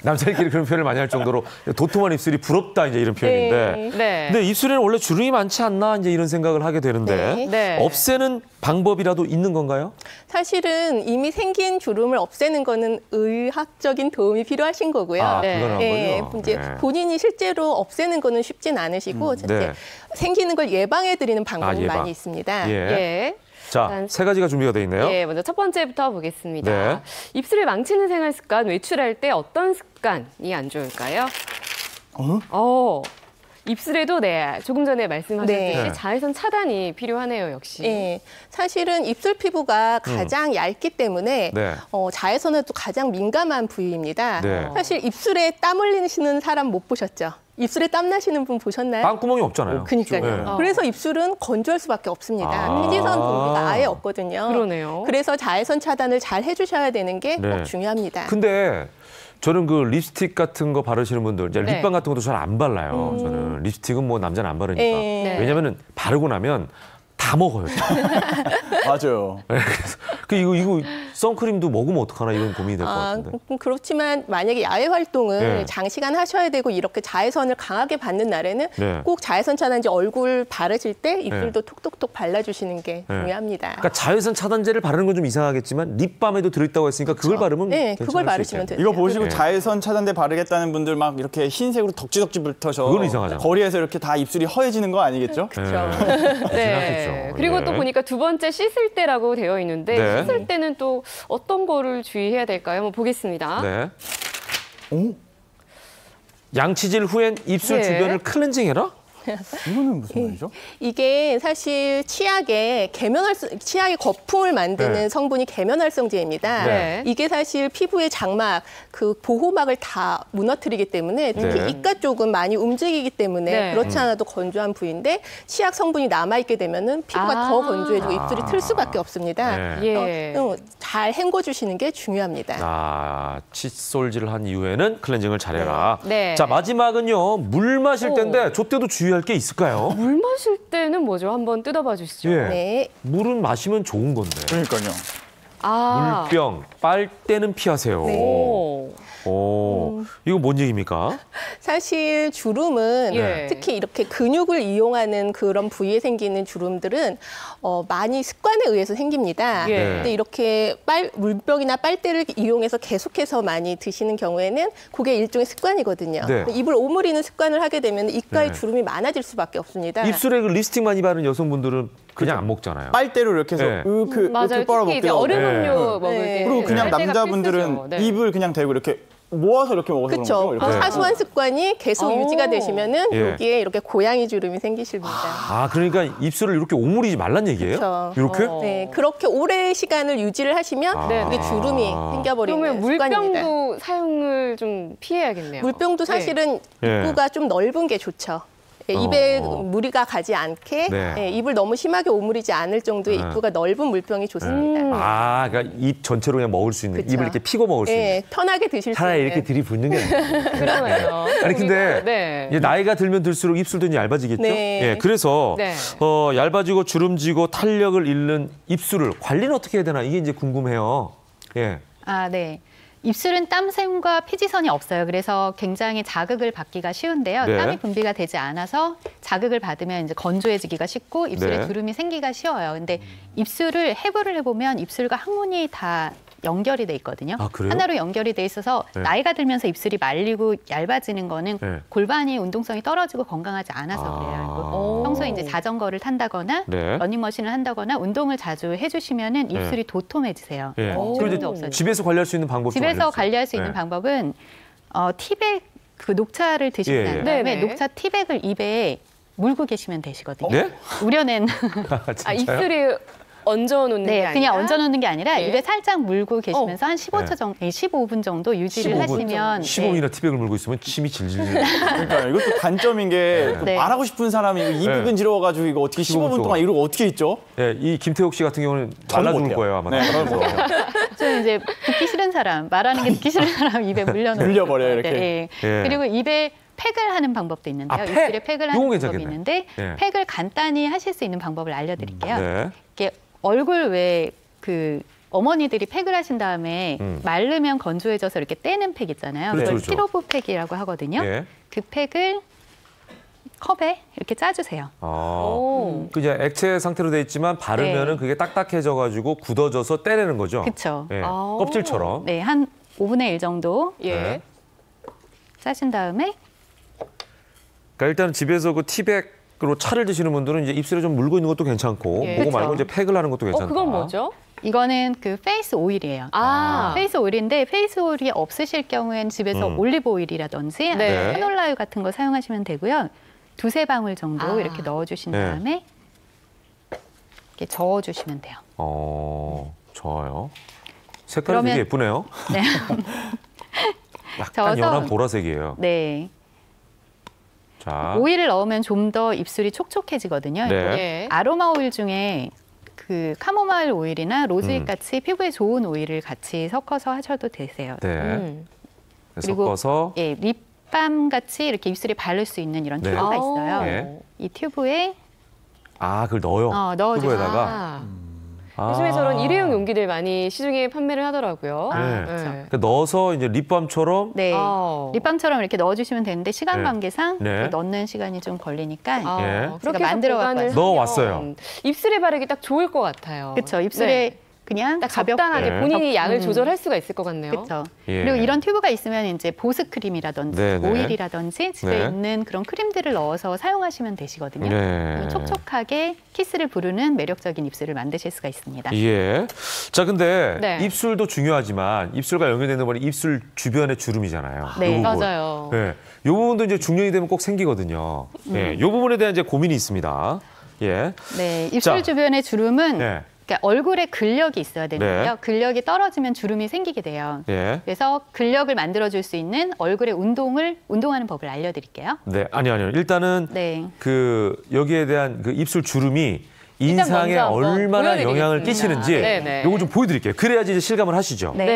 남자들끼리 그런 표현을 많이 할 정도로 도톰한 입술이 부럽다 이제 이런 표현인데. 근데 입술에는 원래 주름이 많지 않나 이제 이런 생각을 하게 되는데 없애는 방법이라도 있는 건가요? 사실은 이미 생긴 주름을 없애는 거는 의학적인 도움이 필요하신 거고요. 이제 본인이 실제로 없애는 거는 쉽진 않으시고 생기는 걸 예방해 드리는 방법은 많이 있습니다. 자, 세 가지가 준비가 돼 있네요. 먼저 첫 번째부터 보겠습니다. 입술을 망치는 생활 습관, 외출할 때 어떤 습관이 안 좋을까요? 입술에도 조금 전에 말씀하셨듯이 자외선 차단이 필요하네요, 역시. 사실은 입술 피부가 가장 얇기 때문에 자외선에도 가장 민감한 부위입니다. 사실 입술에 땀 흘리시는 사람 못 보셨죠? 입술에 땀 나시는 분 보셨나요? 빵구멍이 없잖아요. 그러니까요. 그래서 입술은 건조할 수밖에 없습니다. 피지선 분비가 아예 없거든요. 그러네요. 그래서 자외선 차단을 잘 해주셔야 되는 게 꼭 중요합니다. 근데 저는 그 립스틱 같은 거 바르시는 분들, 이제 네. 립밤 같은 것도 잘 안 발라요. 저는 립스틱은 뭐 남자는 안 바르니까. 네. 왜냐면은 바르고 나면 다 먹어요. 맞아요. 그래서 이거 선크림도 먹으면 어떡하나 이런 고민이 될 것 같은데. 그렇지만 만약에 야외 활동을 네. 장시간 하셔야 되고 이렇게 자외선을 강하게 받는 날에는 네. 꼭 자외선 차단제 얼굴 바르실 때 입술도 톡톡톡 발라주시는 게 중요합니다. 그러니까 자외선 차단제를 바르는 건 좀 이상하겠지만 립밤에도 들어있다고 했으니까 그걸 바르면 네, 그걸 괜찮을 수 바르시면 있겠네요. 돼요. 이거 보시고 네. 자외선 차단제 바르겠다는 분들 막 이렇게 흰색으로 덕지덕지 붙어서 그건 이상하잖아. 거리에서 이렇게 다 입술이 허해지는 거 아니겠죠? 그렇죠. 네. 그리고 또 보니까 두 번째 씻을 때라고 되어 있는데 네. 씻을 때는 또 어떤 거를 주의해야 될까요? 한번 보겠습니다. 네. 양치질 후엔 입술 네. 주변을 클렌징해라? 이거는 무슨 말이죠? 이게 사실 치약의 거품을 만드는 네. 성분이 계면활성제입니다. 네. 이게 사실 피부의 장막, 그 보호막을 다 무너뜨리기 때문에 특히 네. 입가 쪽은 많이 움직이기 때문에 네. 그렇지 않아도 건조한 부위인데 치약 성분이 남아있게 되면은 피부가 더 건조해지고 입술이 틀 수밖에 없습니다. 네. 예. 잘 헹궈주시는 게 중요합니다. 칫솔질을 한 이후에는 클렌징을 잘해라. 네. 자, 마지막은요. 물 마실 때인데 저 때도 주의할 게 있을까요? 물 마실 때는 뭐죠? 한번 뜯어봐 주시죠. 예. 네. 물은 마시면 좋은 건데. 그러니까요. 물병, 빨대는 피하세요. 오. 이거 뭔 얘기입니까? 사실 주름은 예. 특히 이렇게 근육을 이용하는 그런 부위에 생기는 주름들은 많이 습관에 의해서 생깁니다. 예. 근데 이렇게 물병이나 빨대를 이용해서 계속해서 많이 드시는 경우에는 그게 일종의 습관이거든요. 네. 입을 오므리는 습관을 하게 되면 입가에 네. 주름이 많아질 수밖에 없습니다. 입술에 그 립스틱 많이 바르는 여성분들은 그냥 안 먹잖아요. 빨대로 이렇게 해서 네. 음, 맞아요. 이렇게 빨아 특히 이제 먹기도 얼음 하고. 음료 네. 먹을 때. 그리고 그냥 빨대가 남자분들은 필수죠. 네. 입을 그냥 대고 이렇게 모아서 이렇게 먹어서 그런 그렇죠. 거죠? 이렇게. 사소한 습관이 계속 오. 유지가 되시면은 예. 여기에 이렇게 고양이 주름이 생기십니다. 그러니까 입술을 이렇게 오므리지 말란 얘기예요? 그렇죠. 이렇게? 네, 그렇게 오래 시간을 유지를 하시면 네. 이게 주름이 생겨버리는 그러면 습관입니다. 물병도 사용을 좀 피해야겠네요. 물병도 사실은 예. 입구가 좀 넓은 게 좋죠. 예, 입에 무리가 가지 않게 네. 예, 입을 너무 심하게 오므리지 않을 정도의 입구가 넓은 물병이 좋습니다. 그러니까 입 전체로 그냥 먹을 수 있는, 그쵸. 입을 이렇게 피고 먹을 수 있는. 예, 편하게 드실 수 차라리 있는. 이렇게 들이붓는 게 아니에요. 그러네요. 아니 근데 네. 이제 나이가 들면 들수록 입술도 이제 얇아지겠죠. 네. 예, 그래서 네. 얇아지고 주름지고 탄력을 잃는 입술을 관리는 어떻게 해야 되나 이게 이제 궁금해요. 예. 네. 입술은 땀샘과 피지선이 없어요. 그래서 굉장히 자극을 받기가 쉬운데요. 네. 땀이 분비가 되지 않아서 자극을 받으면 이제 건조해지기가 쉽고 입술에 네. 주름이 생기기가 쉬워요. 근데 입술을 해부를 해보면 입술과 항문이 다 연결이 돼 있거든요. 그래요? 하나로 연결이 돼 있어서 네. 나이가 들면서 입술이 말리고 얇아지는 거는 네. 골반이 운동성이 떨어지고 건강하지 않아서 그래요. 평소에 이제 자전거를 탄다거나 네. 러닝머신을 한다거나 운동을 자주 해주시면은 입술이 도톰해지세요. 예. 주름도 그리고 없어지고. 집에서 관리할 수 있는 방법 좀 집에서 알려주세요. 관리할 수 있는 네. 방법은 티백 그 녹차를 드신 예, 예. 다음에 네네. 녹차 티백을 입에 물고 계시면 되시거든요. 네? 우려낸 진짜요? 입술에 얹어놓는 게 네, 아니라 그냥 얹어놓는 게 아니라 네. 입에 살짝 물고 계시면서 한 15초 네. 정도, 15분 정도 유지를 15분? 하시면 15분이나 티백을 물고 있으면 침이 질질. 그러니까 이것도 단점인 게 네. 말하고 싶은 사람이 입이 네. 근지러워가지고 이거 어떻게 15분 동안 이러고 어떻게 있죠? 예, 이 김태욱 씨 같은 경우는 저는 말라 죽을 못해요. 거예요 아마. 네, 저는 못해요. 좀 이제 듣기 싫은 사람, 말하는 게 듣기 싫은 사람 입에 물려놓는 물려버려요, 이렇게. 네, 예. 그리고 입에 팩을 하는 방법도 있는데요. 팩? 입술에 팩을 요건 하는 방법이 괜찮겠네. 있는데 예. 팩을 간단히 하실 수 있는 방법을 알려드릴게요. 네. 이게 얼굴 왜 그 어머니들이 팩을 하신 다음에 마르면 건조해져서 이렇게 떼는 팩 있잖아요. 그렇죠, 그걸 그렇죠. 스티로브 팩이라고 하거든요. 예. 그 팩을 컵에 이렇게 짜주세요. 그 이제 액체 상태로 돼 있지만 바르면은 네. 그게 딱딱해져가지고 굳어져서 떼내는 거죠. 그쵸. 예. 껍질처럼. 네, 한 5분의 1 정도 예. 네. 짜신 다음에 그러니까 일단 집에서 그 티백으로 차를 드시는 분들은 이제 입술에 좀 물고 있는 것도 괜찮고 예. 그거 그쵸. 말고 이제 팩을 하는 것도 괜찮다. 그건 뭐죠? 이거는 그 페이스 오일이에요. 페이스 오일인데 페이스 오일이 없으실 경우에는 집에서 올리브 오일이라든지 네. 카놀라유 같은 거 사용하시면 되고요. 2-3방울 정도 이렇게 넣어주신 네. 다음에 이렇게 저어주시면 돼요. 좋아요. 색깔이 그러면- 되게 예쁘네요. 네. 약간 저어서- 연한 보라색이에요. 네. 자, 오일을 넣으면 좀 더 입술이 촉촉해지거든요. 네. 예. 아로마 오일 중에 그 카모마일 오일이나 로즈잎 같이 피부에 좋은 오일을 같이 섞어서 하셔도 되세요. 네. 그리고 섞어서 예, 립밤 같이 이렇게 입술에 바를 수 있는 이런 네. 튜브가 있어요. 네. 이 튜브에 그걸 넣어요. 넣어주세요. 튜브에다가. 요즘에 저런 일회용 용기들 많이 시중에 판매를 하더라고요. 네. 네. 그러니까 넣어서 이제 립밤처럼 네, 립밤처럼 이렇게 넣어주시면 되는데 시간 네. 관계상 네. 넣는 시간이 좀 걸리니까 예. 그렇게 만들어 갖고 보관을 넣어 하면 왔어요. 입술에 바르기 딱 좋을 것 같아요. 그렇죠. 입술에 네. 그냥 딱 가볍게 적당하게 본인이 양을 조절할 수가 있을 것 같네요. 그렇죠. 예. 그리고 이런 튜브가 있으면 이제 보습 크림이라든지 네, 네. 오일이라든지 집에 네. 있는 그런 크림들을 넣어서 사용하시면 되시거든요. 네. 그러면 촉촉하게 키스를 부르는 매력적인 입술을 만드실 수가 있습니다. 예. 자, 근데 네. 입술도 중요하지만 입술과 연결되는 부분이 입술 주변의 주름이잖아요. 네. 요 부분. 맞아요. 예. 이 부분도 이제 중년이 되면 꼭 생기거든요. 예. 이 부분에 대한 이제 고민이 있습니다. 예. 네, 입술 자. 주변의 주름은 예. 그러니까 얼굴에 근력이 있어야 되는데요. 네. 근력이 떨어지면 주름이 생기게 돼요. 예. 그래서 근력을 만들어줄 수 있는 얼굴의 운동하는 법을 알려드릴게요. 네. 아니요. 일단은 네. 그 여기에 대한 그 입술 주름이 인상에 먼저 한번 얼마나 보여드리겠습니다. 영향을 끼치는지 네네. 요거 좀 보여드릴게요. 그래야지 이제 실감을 하시죠. 네. 네.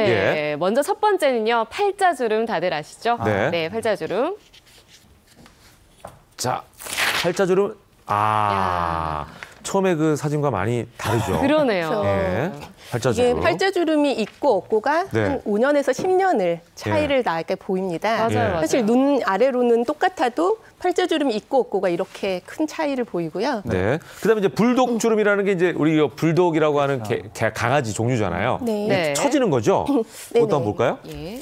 예. 먼저 첫 번째는요. 팔자주름 다들 아시죠? 네. 팔자주름. 자, 팔자주름. 처음에 그 사진과 많이 다르죠. 그러네요. 예. 팔자주름. 이게 팔자주름이 있고 없고가 네. 한 5년에서 10년을 차이를 나게 보입니다. 맞아요. 사실 눈 아래로는 똑같아도 팔자주름이 있고 없고가 이렇게 큰 차이를 보이고요. 네. 그다음에 이제 불독 주름이라는 게 이제 우리 불독이라고 하는 강아지 종류잖아요. 네. 네. 처지는 거죠? 그것도 네네. 한번 볼까요? 예.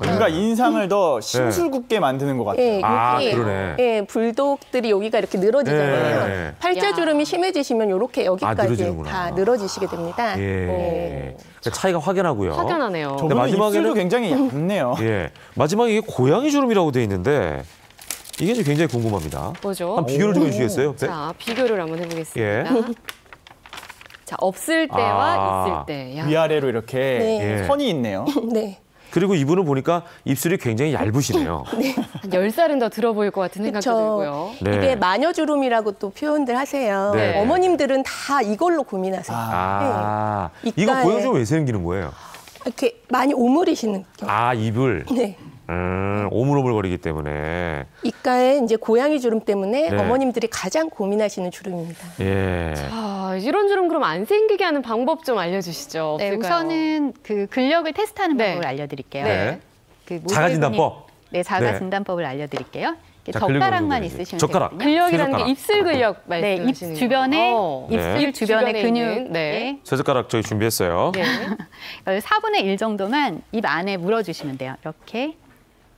뭔가 인상을 더 심술궂게 만드는 것 같아요. 예, 여기, 그러네. 예, 불독들이 여기가 이렇게 늘어지잖아요. 네. 팔자주름이 심해지시면 이렇게 여기까지 늘어지는구나. 다 늘어지시게 됩니다. 예. 그러니까 차이가 확연하고요. 확연하네요. 근데 저분은 입술도 마지막에는 굉장히 얇네요. 예. 마지막에 이게 고양이 주름이라고 돼 있는데 이게 이제 굉장히 궁금합니다. 뭐죠? 한번 비교를 좀 해주시겠어요? 네? 자, 비교를 한번 해보겠습니다. 예. 자, 없을 때와 있을 때. 야. 위아래로 이렇게 네. 예. 선이 있네요. 네. 그리고 이분은 보니까 입술이 굉장히 얇으시네요. 한 10살은 더 들어 보일 것 같은 생각도 그쵸. 들고요. 네. 이게 마녀주름이라고 또 표현들 하세요. 네. 어머님들은 다 이걸로 고민하세요. 네. 이거 입가에- 고양이 왜 생기는 거예요? 이렇게 많이 오므리시는 느낌. 입을. 네. 오물오물거리기 때문에. 입가에 이제 고양이 주름 때문에 네. 어머님들이 가장 고민하시는 주름입니다. 예. 이런 주름 그럼 안 생기게 하는 방법 좀 알려주시죠. 네, 없을까요? 우선은 그 근력을 테스트하는 네. 방법을 알려드릴게요. 네. 그 모델분이- 자가진단법? 네, 자가진단법을 알려드릴게요. 자, 젓가락만 근력을 있으시면 젓가락. 되거든요. 근력이라는 게 젓가락. 입술 근력 네, 입 말씀하시는 주변에 거예요. 입술 네. 주변의 주변에 근육 있는, 네. 세 젓가락 저희 준비했어요. 네. 4분의 1 정도만 입 안에 물어주시면 돼요. 이렇게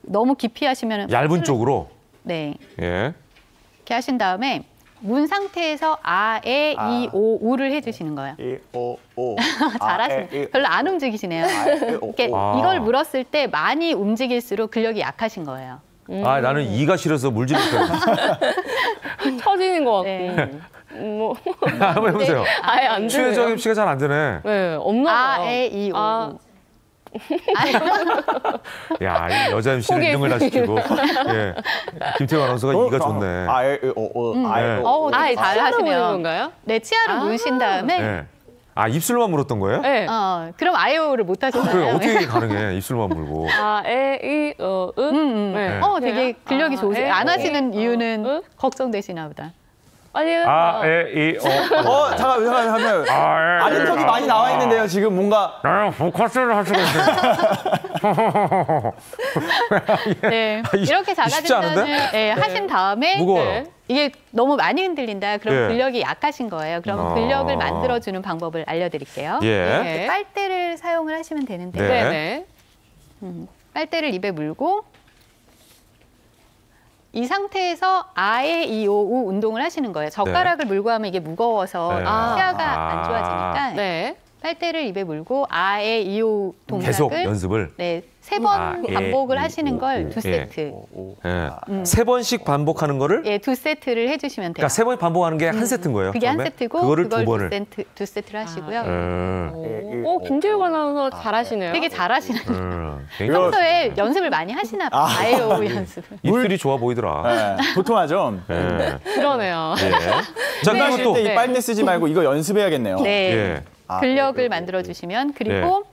너무 깊이 하시면 얇은 쪽으로. 네, 예. 이렇게 하신 다음에 문 상태에서 에, 이, 오, 우를 해주시는 거예요. 오. 잘하시네. 별로 안 움직이시네요. 이렇게 아. 이걸 물었을 때 많이 움직일수록 근력이 약하신 거예요. 나는 이가 싫어서 물질을 처지는 것 같고. 네. 뭐 한번 해보세요. 아예 안 되네요. 최정임 씨가 잘 안 되네. 네, 없나 봐요. 에, 이, 오. 아. 야, 이 여자 MC는 포기했어요. 이름을 다 시키고. 예. 김태형 아나운서가 이가 좋네. 되게 치아로 잘하시네요. 보는 건가요? 네, 치아로 무신 다음에 예. 입술만 물었던 거예요? 네. 그럼 아이오를 못 그래, 하셨잖아요. 어떻게 가능해? 입술만 물고. 에, 이, 으. 네. 되게 근력이 좋으세요. 안 하시는 에, 이유는 걱정되시나 보다. 아니요. 잠깐만. 아는 턱이 많이 나와 있는데요. 지금 뭔가 나는 포커스를 하시겠어요. 네, 이렇게 쉽지 않은데? 자가진단을 하신 다음에 무거워요. 이게 너무 많이 흔들린다. 그럼 예. 근력이 약하신 거예요. 그럼 근력을 만들어주는 방법을 알려드릴게요. 예. 네. 빨대를 사용을 하시면 되는데 네. 네. 빨대를 입에 물고 이 상태에서 아에 이, 오, 우 운동을 하시는 거예요. 젓가락을 물고 하면 이게 무거워서 네. 치아가 안 좋아지니까 네. 빨대를 입에 물고 아에 이, 오 동작을 계속 연습을. 네, 3번 반복을 하시는 걸 2세트. 예. 3번씩 반복하는 거를? 예, 2세트를 해주시면 돼요. 그러니까 3번 반복하는 게 한 세트인 거예요? 그게 한 처음에? 세트고 그거를 그걸 2번을. 2세트를 하시고요. 김재욱 아나운서 잘하시네요. 되게 잘하시는. 굉장히 평소에 연습을 많이 하시나 봐요. 아이오 연습을. 입술이 좋아 보이더라. 도톰하죠. 예. 그러네요. 예. 자, 그리고 하실 또 때 이 빨대 쓰지 말고 이거 연습해야겠네요. 네. 예. 근력을 만들어 주시면 그리고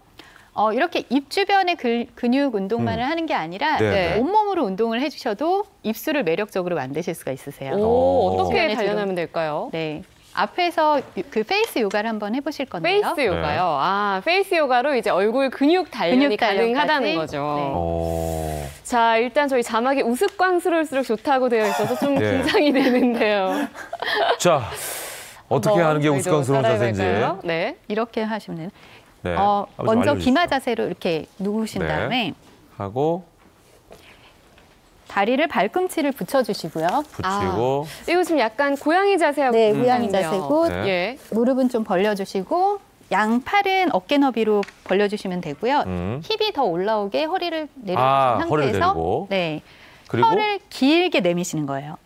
이렇게 입 주변의 근육 운동만을 하는 게 아니라 온몸으로 운동을 해주셔도 입술을 매력적으로 만드실 수가 있으세요. 어떻게 단련하면 될까요? 네. 앞에서 그 페이스 요가를 한번 해보실 건데요. 페이스 요가요? 페이스 요가로 이제 얼굴 근육 단련이 가능하다는 거죠. 자, 일단 저희 자막에 우스꽝스러울수록 좋다고 되어 있어서 좀 긴장이 되는데요. 자, 어떻게 하는 게 우스꽝스러운 자세인지. 네. 이렇게 하시면 돼요. 먼저 기마 자세로 이렇게 누우신 다음에 하고 다리를 발꿈치를 붙여주시고요. 붙이고. 이거 지금 약간 고양이 자세하고 네, 고양이 자세고 무릎은 좀 벌려주시고 양팔은 어깨 너비로 벌려주시면 되고요. 힙이 더 올라오게 허리를 내려주신 상태에서 그리고 혀를 길게 내미시는 거예요.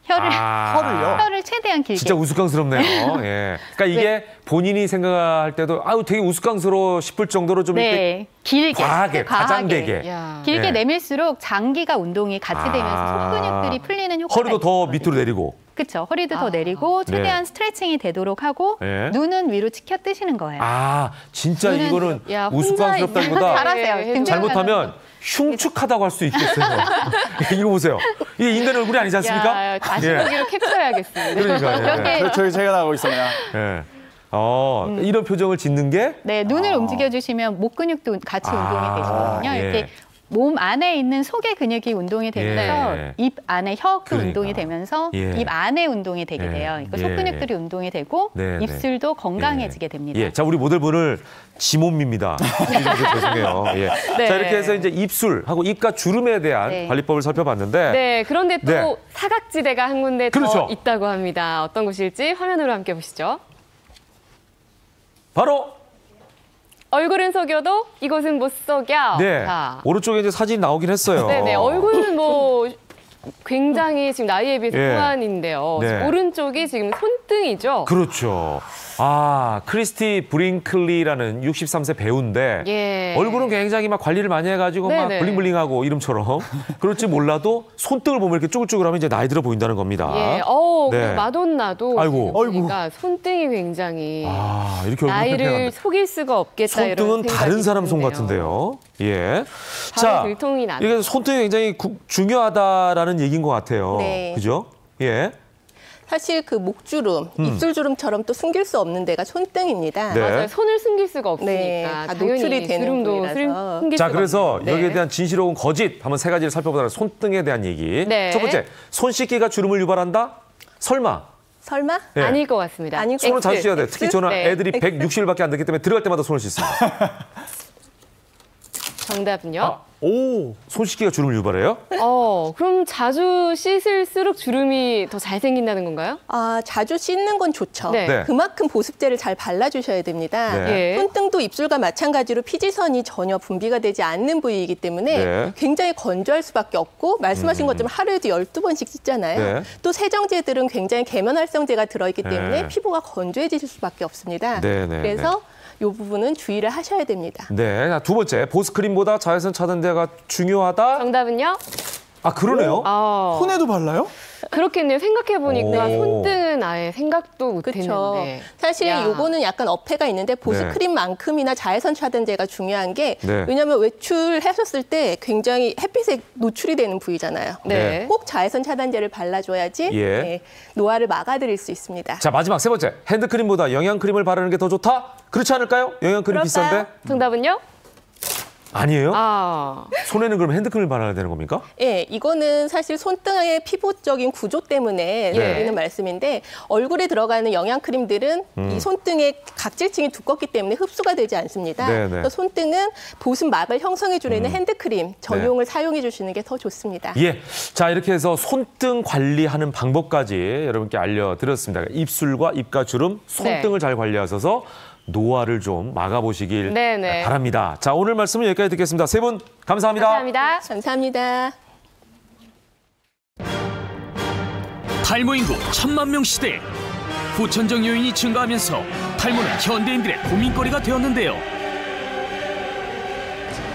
혀를 최대한 길게. 진짜 우스꽝스럽네요. 그러니까 이게 본인이 생각할 때도 되게 우스꽝스러워 싶을 정도로 좀 이렇게 길게, 과하게, 과장되게. 길게 내밀수록 장기가 운동이 같이 되면서 속근육들이 풀리는 효과가 허리도 더 밑으로 내리고. 그렇죠. 허리도 더 내리고 최대한 스트레칭이 되도록 하고 눈은 위로 치켜 뜨시는 거예요. 진짜 이거는 우스꽝스럽다기보다 잘하세요. 잘못하면 흉측하다고 할 수 있겠어요. 이거 보세요. 이게 인간 얼굴이 아니지 않습니까? 다시 보기로 캡처해야겠습니다. 그러니까요. 제가 나가고 있습니다. 이런 표정을 짓는 게? 눈을 움직여주시면 목 근육도 같이 운동이 되시거든요. 이렇게 몸 안에 있는 속의 근육이 운동이 되면서 입 안에 혀도 운동이 되면서 입 안에 운동이 되게 돼요. 속 근육들이 운동이 되고 입술도 건강해지게 됩니다. 자, 우리 모델분을 지몸입니다. 죄송해요. 자, 이렇게 해서 이제 입술하고 입과 주름에 대한 관리법을 살펴봤는데. 그런데 또 사각지대가 한 군데 더 있다고 합니다. 어떤 곳일지 화면으로 함께 보시죠. 바로 얼굴은 속여도 이곳은 못 속여. 오른쪽에 이제 사진이 나오긴 했어요. 얼굴은 굉장히 지금 나이에 비해서 후한인데요. 오른쪽이 지금 손등이죠. 그렇죠. 크리스티 브링클리라는 63세 배우인데 얼굴은 굉장히 막 관리를 많이 해가지고 막 블링블링하고 이름처럼 그렇지 몰라도 손등을 보면 이렇게 쭈글쭈글하면 이제 나이 들어 보인다는 겁니다. 마돈나도 그러니까 손등이 굉장히 이렇게 나이를 속일 수가 없겠다. 손등은 다른 사람 손 같은데요. 자, 들통이 나네. 이게 손등이 굉장히 중요하다라는 얘기인 것 같아요. 그죠? 사실 그 목주름, 입술주름처럼 또 숨길 수 없는 데가 손등입니다. 맞아요. 손을 숨길 수가 없으니까 노출이 되는 부위라서. 자, 그래서 여기에 대한 진실 혹은 거짓 한번 세 가지를 살펴보자면 손등에 대한 얘기. 첫 번째, 손 씻기가 주름을 유발한다? 설마? 아닐 것 같습니다. 손을 자주 씻어야 돼. 특히 저는 애들이 160일밖에 안 됐기 때문에 들어갈 때마다 손을 씻습니다. 정답은요? 손 씻기가 주름을 유발해요? 그럼 자주 씻을수록 주름이 더 잘 생긴다는 건가요? 자주 씻는 건 좋죠. 그만큼 보습제를 잘 발라주셔야 됩니다. 손등도 입술과 마찬가지로 피지선이 전혀 분비가 되지 않는 부위이기 때문에 굉장히 건조할 수밖에 없고 말씀하신 것처럼 하루에도 12번씩 씻잖아요. 또 세정제들은 굉장히 계면활성제가 들어있기 때문에 피부가 건조해지실 수밖에 없습니다. 그래서 이 부분은 주의를 하셔야 됩니다. 두 번째, 보습크림보다 자외선 차단제가 중요하다? 정답은요? 그러네요. 손에도 발라요? 그렇겠네요. 생각해보니까 손등은 아예 생각도 못했는데. 사실 요거는 약간 어폐가 있는데 보습크림만큼이나 자외선 차단제가 중요한 게 왜냐하면 외출하셨을 때 굉장히 햇빛에 노출이 되는 부위잖아요. 꼭 자외선 차단제를 발라줘야지 노화를 막아드릴 수 있습니다. 자, 마지막 세 번째, 핸드크림보다 영양크림을 바르는 게 더 좋다? 그렇지 않을까요? 영양크림 비싼데? 정답은요? 아니에요? 손에는 그럼 핸드크림을 바라야 되는 겁니까? 이거는 사실 손등의 피부적인 구조 때문에 드리는 말씀인데 얼굴에 들어가는 영양크림들은 이 손등의 각질층이 두껍기 때문에 흡수가 되지 않습니다. 그래서 손등은 보습막을 형성해주는 핸드크림 전용을 사용해 주시는 게 더 좋습니다. 자, 이렇게 해서 손등 관리하는 방법까지 여러분께 알려드렸습니다. 입술과 입가 주름, 손등을 잘 관리하셔서 노화를 좀 막아보시길 바랍니다. 자, 오늘 말씀은 여기까지 듣겠습니다. 세 분 감사합니다. 감사합니다. 탈모 인구 1000만 명 시대에 후천적 요인이 증가하면서 탈모는 현대인들의 고민거리가 되었는데요.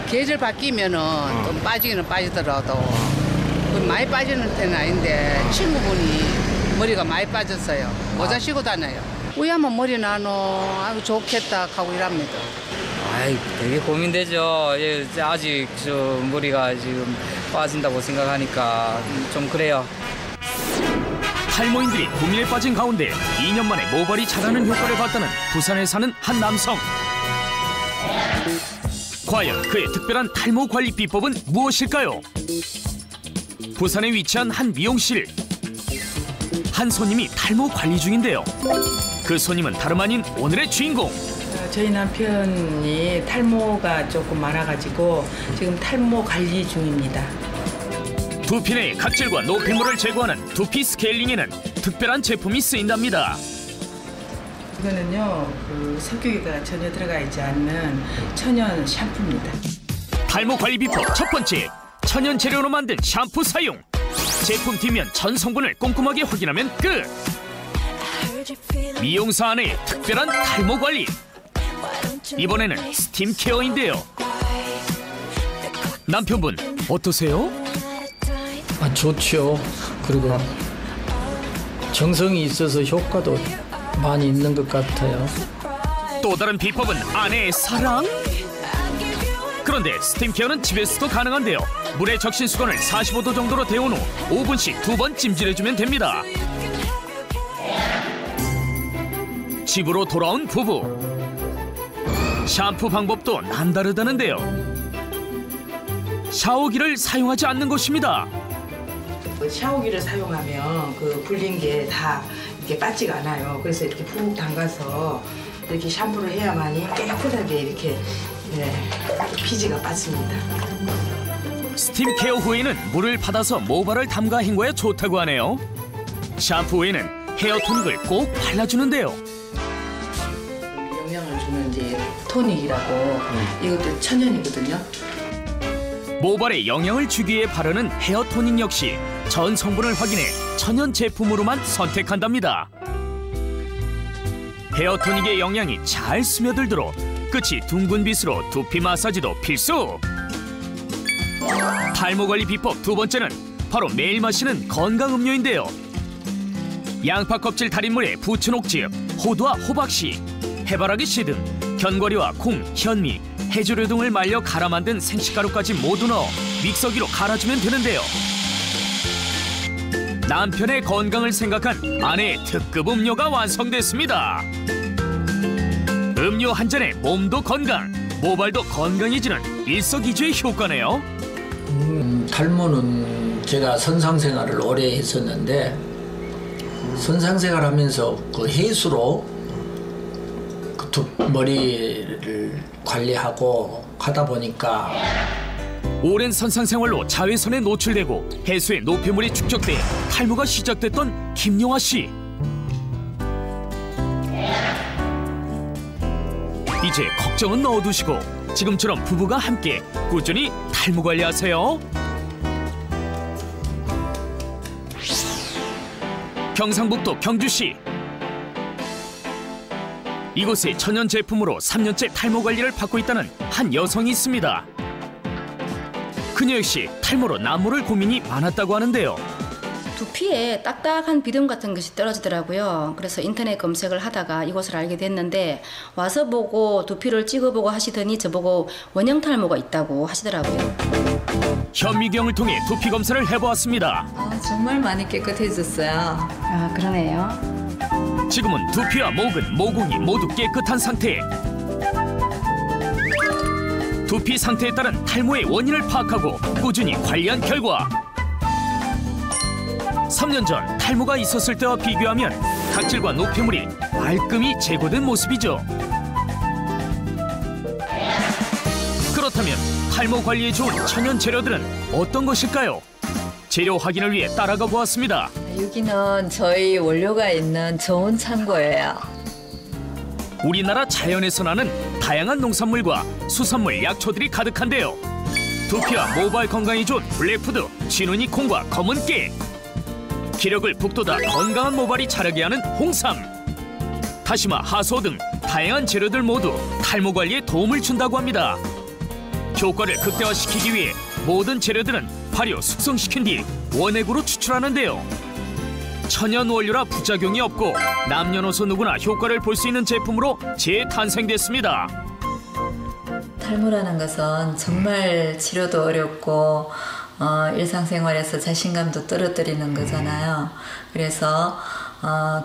계절 바뀌면은 좀 빠지기는 빠지더라도 많이 빠지는 편은 아닌데 친구분이 머리가 많이 빠졌어요. 모자 쓰고 다녀요. 우야만 머리 나노 아유 좋겠다 하고 이랍니다. 아이, 되게 고민되죠. 예, 아직 머리가 지금 빠진다고 생각하니까 좀 그래요. 탈모인들이 고민에 빠진 가운데 2년 만에 모발이 자라는 효과를 봤다는 부산에 사는 한 남성. 과연 그의 특별한 탈모 관리 비법은 무엇일까요? 부산에 위치한 한 미용실. 한 손님이 탈모 관리 중인데요. 그 손님은 다름 아닌 오늘의 주인공. 저희 남편이 탈모가 조금 많아가지고 지금 탈모 관리 중입니다. 두피 내의 각질과 노폐물을 제거하는 두피 스케일링에는 특별한 제품이 쓰인답니다. 이거는요, 석유가 전혀 들어가 있지 않는 천연 샴푸입니다. 탈모 관리 비법 첫 번째, 천연 재료로 만든 샴푸 사용. 제품 뒷면 전 성분을 꼼꼼하게 확인하면 끝. 미용사 안의 특별한 탈모 관리. 이번에는 스팀 케어인데요. 남편분 어떠세요? 좋죠. 그리고 정성이 있어서 효과도 많이 있는 것 같아요. 또 다른 비법은 아내의 사랑? 그런데 스팀 케어는 집에서도 가능한데요. 물에 적신 수건을 45도 정도로 데운 후 5분씩 2번 찜질해주면 됩니다. 집으로 돌아온 부부. 샴푸 방법도 남다르다는데요. 샤워기를 사용하지 않는 것입니다. 샤워기를 사용하면 불린 게 다 이렇게 빠지가 않아요. 그래서 이렇게 푹 담가서 이렇게 샴푸를 해야만이 깨끗하게 이렇게 피지가 빠집니다. 스팀 케어 후에는 물을 받아서 모발을 담가 헹궈야 좋다고 하네요. 샴푸 후에는 헤어 토닉을 꼭 발라주는데요. 영양을 주는 이제 토닉이라고 이것도 천연이거든요. 모발에 영양을 주기 위해 바르는 헤어 토닉 역시 전 성분을 확인해 천연 제품으로만 선택한답니다. 헤어 토닉의 영양이 잘 스며들도록 끝이 둥근 빗으로 두피 마사지도 필수! 탈모 관리 비법 두 번째는 바로 매일 마시는 건강 음료인데요. 양파 껍질 달인 물에 부추 녹즙, 호두와 호박씨, 해바라기 씨 등 견과류와 콩, 현미, 해조류 등을 말려 갈아 만든 생식가루까지 모두 넣어 믹서기로 갈아주면 되는데요. 남편의 건강을 생각한 아내의 특급 음료가 완성됐습니다. 음료 한 잔에 몸도 건강, 모발도 건강해지는 일석이조의 효과네요. 탈모는 제가 선상생활을 오래 했었는데 선상생활하면서 그 해수로 머리를 관리하고 하다 보니까 오랜 선상생활로 자외선에 노출되고 해수에 노폐물이 축적돼 탈모가 시작됐던 김용아 씨. 이제 걱정은 넣어두시고 지금처럼 부부가 함께 꾸준히 탈모 관리하세요. 경상북도 경주시. 이곳에 천연 제품으로 3년째 탈모 관리를 받고 있다는 한 여성이 있습니다. 그녀 역시 탈모로 남모를 고민이 많았다고 하는데요. 두피에 딱딱한 비듬 같은 것이 떨어지더라고요. 그래서 인터넷 검색을 하다가 이곳을 알게 됐는데 와서 보고 두피를 찍어보고 하시더니 저보고 원형 탈모가 있다고 하시더라고요. 현미경을 통해 두피 검사를 해보았습니다. 정말 많이 깨끗해졌어요. 아, 그러네요. 지금은 두피와 목은, 모공이 모두 깨끗한 상태. 두피 상태에 따른 탈모의 원인을 파악하고 꾸준히 관리한 결과 3년 전 탈모가 있었을 때와 비교하면 각질과 노폐물이 말끔히 제거된 모습이죠. 그렇다면 탈모 관리에 좋은 천연 재료들은 어떤 것일까요? 재료 확인을 위해 따라가 보았습니다. 여기는 저희 원료가 있는 좋은 창고예요. 우리나라 자연에서 나는 다양한 농산물과 수산물, 약초들이 가득한데요. 두피와 모발 건강에 좋은 블랙푸드, 진우니 콩과 검은 깨, 기력을 북돋아 건강한 모발이 자라게 하는 홍삼, 다시마, 하소 등 다양한 재료들 모두 탈모 관리에 도움을 준다고 합니다. 효과를 극대화시키기 위해 모든 재료들은 발효, 숙성시킨 뒤 원액으로 추출하는데요. 천연 원료라 부작용이 없고 남녀노소 누구나 효과를 볼 수 있는 제품으로 재탄생됐습니다. 탈모라는 것은 정말 치료도 어렵고 일상생활에서 자신감도 떨어뜨리는 거잖아요. 그래서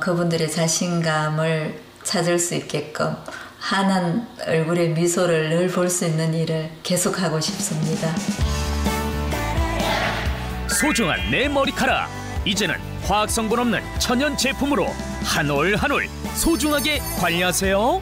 그분들의 자신감을 찾을 수 있게끔 환한 얼굴의 미소를 늘 볼 수 있는 일을 계속하고 싶습니다. 소중한 내 머리카락, 이제는 화학성분 없는 천연 제품으로 한 올 한 올 소중하게 관리하세요.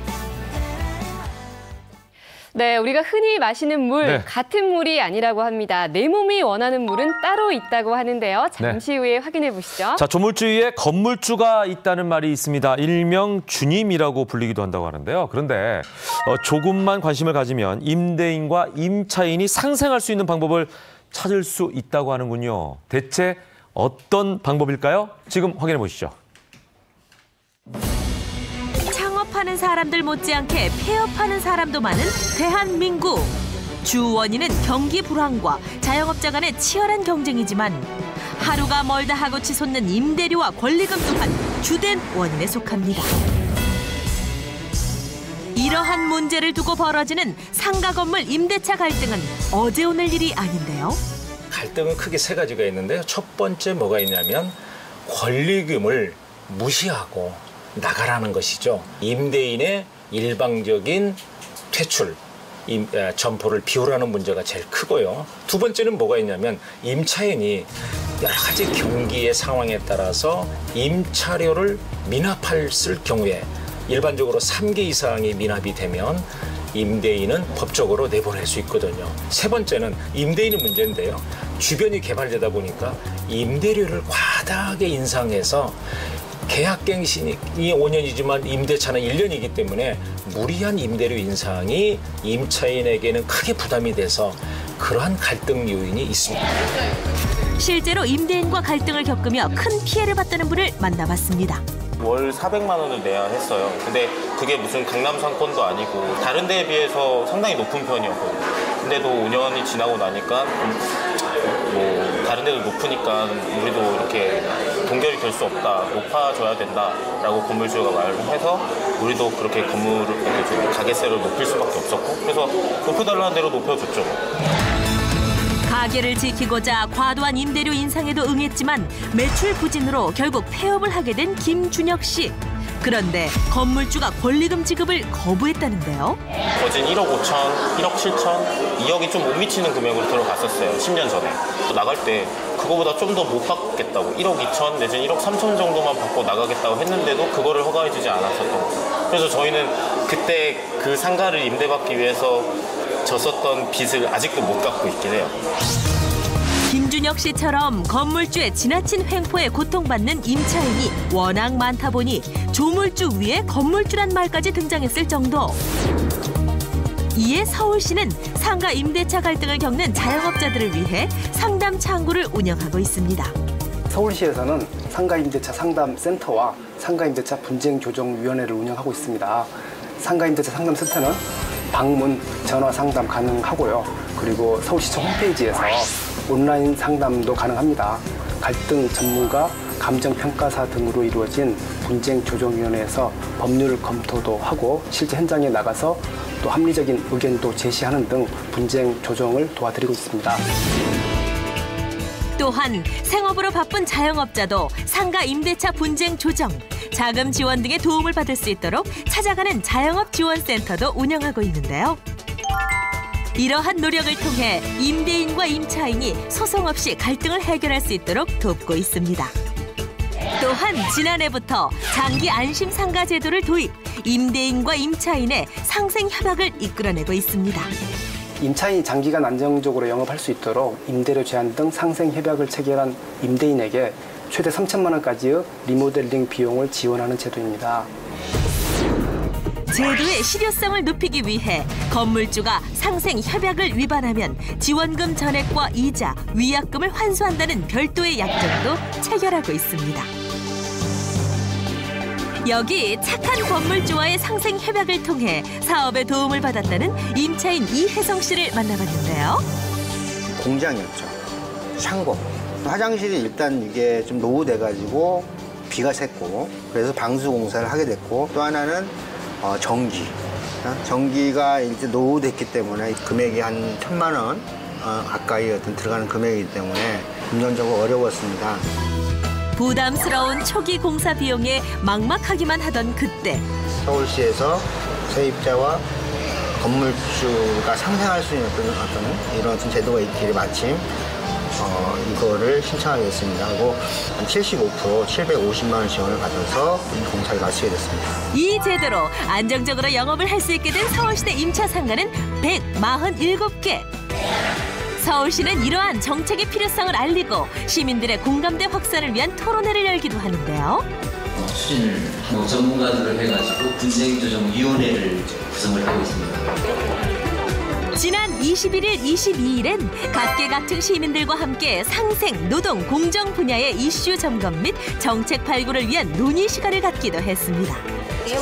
네, 우리가 흔히 마시는 물, 네. 같은 물이 아니라고 합니다. 내 몸이 원하는 물은 따로 있다고 하는데요. 잠시 후에 확인해 보시죠. 자, 조물주위에 건물주가 있다는 말이 있습니다. 일명 주님이라고 불리기도 한다고 하는데요. 그런데 조금만 관심을 가지면 임대인과 임차인이 상생할 수 있는 방법을 찾을 수 있다고 하는군요. 대체 어떤 방법일까요? 지금 확인해 보시죠. 창업하는 사람들 못지않게 폐업하는 사람도 많은 대한민국. 주 원인은 경기 불황과 자영업자 간의 치열한 경쟁이지만 하루가 멀다 하고 치솟는 임대료와 권리금 또한 주된 원인에 속합니다. 이러한 문제를 두고 벌어지는 상가 건물 임대차 갈등은 어제 오늘 일이 아닌데요. 갈등은 크게 세 가지가 있는데요. 첫 번째 뭐가 있냐면 권리금을 무시하고 나가라는 것이죠. 임대인의 일방적인 퇴출, 점포를 비우라는 문제가 제일 크고요. 두 번째는 뭐가 있냐면 임차인이 여러 가지 경기의 상황에 따라서 임차료를 미납했을 경우에 일반적으로 3개 이상이 미납이 되면 임대인은 법적으로 내보낼 수 있거든요. 세 번째는 임대인의 문제인데요. 주변이 개발되다 보니까 임대료를 과다하게 인상해서 계약갱신이 5년이지만 임대차는 1년이기 때문에 무리한 임대료 인상이 임차인에게는 크게 부담이 돼서 그러한 갈등 요인이 있습니다. 실제로 임대인과 갈등을 겪으며 큰 피해를 봤다는 분을 만나봤습니다. 월 400만 원을 내야 했어요. 근데 그게 무슨 강남 상권도 아니고 다른 데에 비해서 상당히 높은 편이었거든요. 근데도 5년이 지나고 나니까 뭐 다른 데도 높으니까 우리도 이렇게 동결이 될 수 없다, 높아져야 된다라고 건물주가 말을 해서 우리도 그렇게 가게세를 높일 수밖에 없었고 그래서 높여달라는 대로 높여줬죠. 가게를 지키고자 과도한 임대료 인상에도 응했지만 매출 부진으로 결국 폐업을 하게 된 김준혁 씨. 그런데 건물주가 권리금 지급을 거부했다는데요. 거진 1억 5천, 1억 7천, 2억이 좀 못 미치는 금액으로 들어갔었어요. 10년 전에. 나갈 때 그거보다 좀 더 못 받겠다고 1억 2천 내지는 1억 3천 정도만 받고 나가겠다고 했는데도 그거를 허가해주지 않았었던 거예요. 그래서 저희는 그때 그 상가를 임대받기 위해서 졌었던 빚을 아직도 못 갚고 있긴 해요. 김준혁 씨처럼 건물주의 지나친 횡포에 고통받는 임차인이 워낙 많다 보니 조물주 위에 건물주란 말까지 등장했을 정도. 이에 서울시는 상가 임대차 갈등을 겪는 자영업자들을 위해 상담 창구를 운영하고 있습니다. 서울시에서는 상가 임대차 상담센터와 상가 임대차 분쟁 조정위원회를 운영하고 있습니다. 상가 임대차 상담센터는 방문, 전화 상담 가능하고요. 그리고 서울시청 홈페이지에서 온라인 상담도 가능합니다. 갈등 전문가, 감정평가사 등으로 이루어진 분쟁조정위원회에서 법률 검토도 하고 실제 현장에 나가서 또 합리적인 의견도 제시하는 등 분쟁 조정을 도와드리고 있습니다. 또한 생업으로 바쁜 자영업자도 상가 임대차 분쟁 조정, 자금 지원 등의 도움을 받을 수 있도록 찾아가는 자영업 지원센터도 운영하고 있는데요. 이러한 노력을 통해 임대인과 임차인이 소송 없이 갈등을 해결할 수 있도록 돕고 있습니다. 또한 지난해부터 장기 안심 상가 제도를 도입, 임대인과 임차인의 상생 협약을 이끌어내고 있습니다. 임차인이 장기간 안정적으로 영업할 수 있도록 임대료 제한 등 상생 협약을 체결한 임대인에게 최대 3천만 원까지의 리모델링 비용을 지원하는 제도입니다. 제도의 실효성을 높이기 위해 건물주가 상생 협약을 위반하면 지원금 전액과 이자, 위약금을 환수한다는 별도의 약정도 체결하고 있습니다. 여기 착한 건물주와의 상생 협약을 통해 사업에 도움을 받았다는 임차인 이혜성 씨를 만나봤는데요. 공장이었죠. 창고. 화장실이 일단 이게 좀 노후돼가지고 비가 샜고 그래서 방수 공사를 하게 됐고 또 하나는 전기. 전기가 이제 노후됐기 때문에 금액이 한 1,000만 원 가까이 들어가는 금액이기 때문에 금전적으로 어려웠습니다. 부담스러운 초기 공사 비용에 막막하기만 하던 그때 서울시에서 세입자와 건물주가 상생할 수 있는 이런 제도가 있기를 마침 이거를 신청하게 됐습니다. 하고 한 75% 750만 원 지원을 받아서 공사를 마치게 됐습니다. 이 제도로 안정적으로 영업을 할 수 있게 된 서울시내 임차 상가는 147개. 서울시는 이러한 정책의 필요성을 알리고 시민들의 공감대 확산을 위한 토론회를 열기도 하는데요. 추진을 전문가들을 해가지고 분쟁조정위원회를 구성을 하고 있습니다. 지난 21일, 22일엔 각계각층 시민들과 함께 상생, 노동, 공정 분야의 이슈 점검 및 정책 발굴을 위한 논의 시간을 갖기도 했습니다.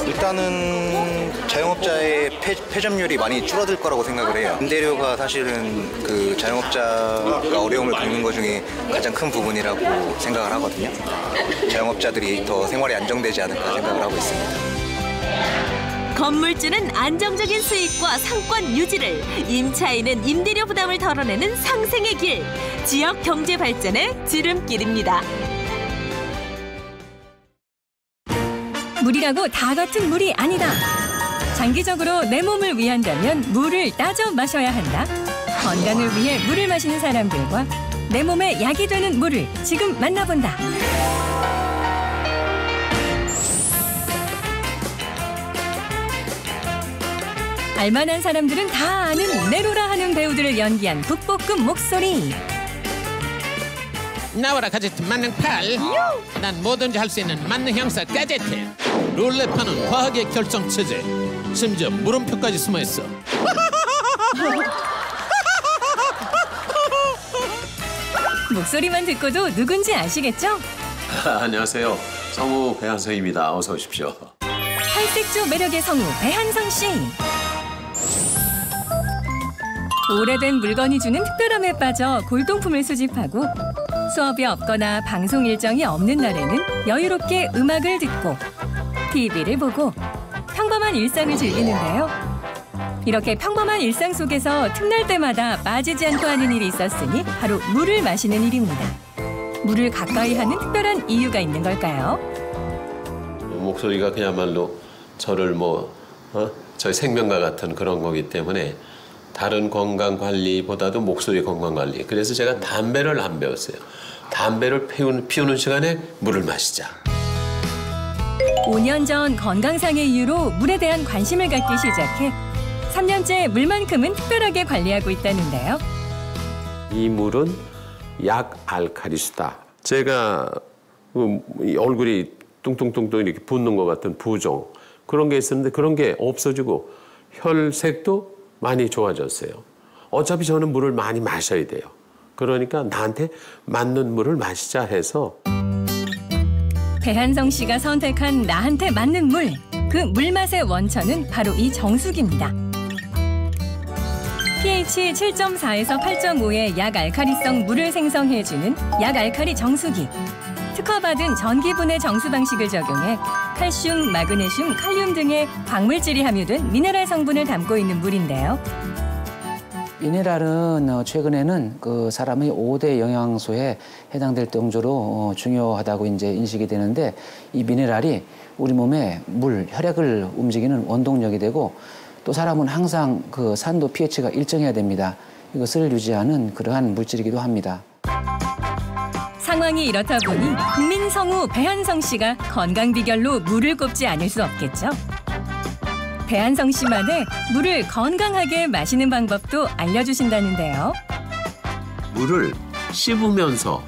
일단은 자영업자의 폐점률이 많이 줄어들 거라고 생각을 해요. 임대료가 사실은 그 자영업자가 어려움을 겪는 것 중에 가장 큰 부분이라고 생각을 하거든요. 자영업자들이 더 생활이 안정되지 않을까 생각을 하고 있습니다. 건물주는 안정적인 수익과 상권 유지를, 임차인은 임대료 부담을 덜어내는 상생의 길, 지역 경제 발전의 지름길입니다. 물이라고 다 같은 물이 아니다. 장기적으로 내 몸을 위한다면 물을 따져 마셔야 한다. 건강을 위해 물을 마시는 사람들과 내 몸에 약이 되는 물을 지금 만나본다. 알만한 사람들은 다 아는 네로라 하는 배우들을 연기한 북볶음 목소리. 나와라 가제트 만능 팔. 난 뭐든지 할 수 있는 만능 형사 가제트. 룰렛파는 과학의 결정 체제. 심지어 물음표까지 숨어있어. 목소리만 듣고도 누군지 아시겠죠? 안녕하세요. 성우 배한성입니다. 어서 오십시오. 팔색조 매력의 성우 배한성 씨. 오래된 물건이 주는 특별함에 빠져 골동품을 수집하고 수업이 없거나 방송 일정이 없는 날에는 여유롭게 음악을 듣고 TV를 보고 평범한 일상을 즐기는데요. 이렇게 평범한 일상 속에서 틈날 때마다 빠지지 않고 하는 일이 있었으니 바로 물을 마시는 일입니다. 물을 가까이 하는 특별한 이유가 있는 걸까요? 목소리가 그야말로 저를 저희 생명과 같은 그런 거기 때문에 다른 건강 관리보다도 목소리 건강 관리. 그래서 제가 담배를 안 배웠어요. 담배를 피우는 시간에 물을 마시자. 5년 전 건강상의 이유로 물에 대한 관심을 갖기 시작해 3년째 물만큼은 특별하게 관리하고 있다는데요. 이 물은 약 알칼리수다. 제가 얼굴이 뚱뚱뚱뚱 이렇게 붓는 것 같은 부종 그런 게 있었는데 그런 게 없어지고 혈색도 많이 좋아졌어요. 어차피 저는 물을 많이 마셔야 돼요. 그러니까 나한테 맞는 물을 마시자 해서 배한성 씨가 선택한 나한테 맞는 물. 그 물맛의 원천은 바로 이 정수기입니다. pH 7.4에서 8.5의 약 알칼리성 물을 생성해주는 약 알칼리 정수기. 특허받은 전기분해 정수 방식을 적용해 칼슘, 마그네슘, 칼륨 등의 광물질이 함유된 미네랄 성분을 담고 있는 물인데요. 미네랄은 최근에는 그 사람의 5대 영양소에 해당될 정도로 중요하다고 이제 인식이 되는데 이 미네랄이 우리 몸에 물, 혈액을 움직이는 원동력이 되고 또 사람은 항상 그 산도 pH가 일정해야 됩니다. 이것을 유지하는 그러한 물질이기도 합니다. 상황이 이렇다 보니 국민 성우 배한성 씨가 건강 비결로 물을 꼽지 않을 수 없겠죠. 배한성 씨만의 물을 건강하게 마시는 방법도 알려주신다는데요. 물을 씹으면서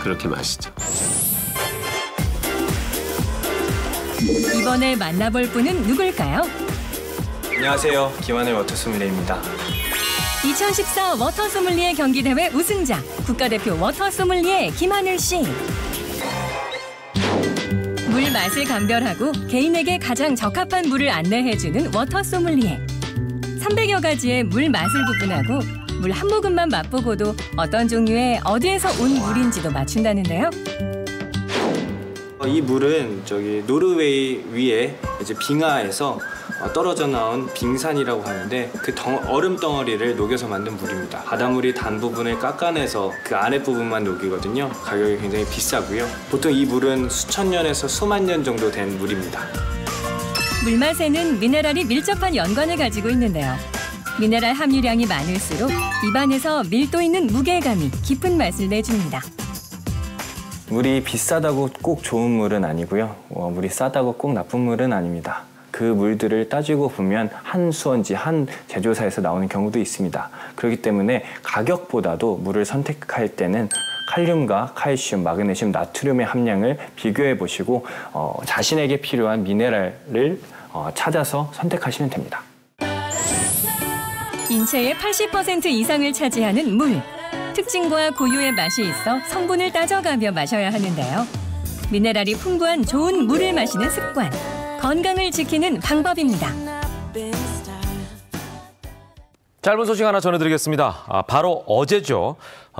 그렇게 마시죠. 이번에 만나볼 분은 누굴까요? 안녕하세요. 김하늘 워터소믈리에입니다. 2014 워터소믈리에 경기대회 우승자, 국가대표 워터소믈리에 김하늘 씨. 물 맛을 감별하고 개인에게 가장 적합한 물을 안내해주는 워터소믈리에. 300여 가지의 물 맛을 구분하고 물 한 모금만 맛보고도 어떤 종류의 어디에서 온 물인지도 맞춘다는데요. 이 물은 저기 노르웨이 위에 이제 빙하에서 떨어져 나온 빙산이라고 하는데 그 얼음 덩어리를 녹여서 만든 물입니다. 바닷물이 단 부분을 깎아내서 그 아랫 부분만 녹이거든요. 가격이 굉장히 비싸고요. 보통 이 물은 수천 년에서 수만 년 정도 된 물입니다. 물맛에는 미네랄이 밀접한 연관을 가지고 있는데요. 미네랄 함유량이 많을수록 입안에서 밀도 있는 무게감이 깊은 맛을 내줍니다. 물이 비싸다고 꼭 좋은 물은 아니고요. 물이 싸다고 꼭 나쁜 물은 아닙니다. 그 물들을 따지고 보면 한 수원지, 한 제조사에서 나오는 경우도 있습니다. 그렇기 때문에 가격보다도 물을 선택할 때는 칼륨과 칼슘, 마그네슘, 나트륨의 함량을 비교해 보시고 자신에게 필요한 미네랄을 찾아서 선택하시면 됩니다. 인체의 80% 이상을 차지하는 물. 특징과 고유의 맛이 있어 성분을 따져가며 마셔야 하는데요. 미네랄이 풍부한 좋은 물을 마시는 습관, 건강을 지키는 방법입니다. 짧은 소식 하나 전해드리겠습니다. 바로 어제죠.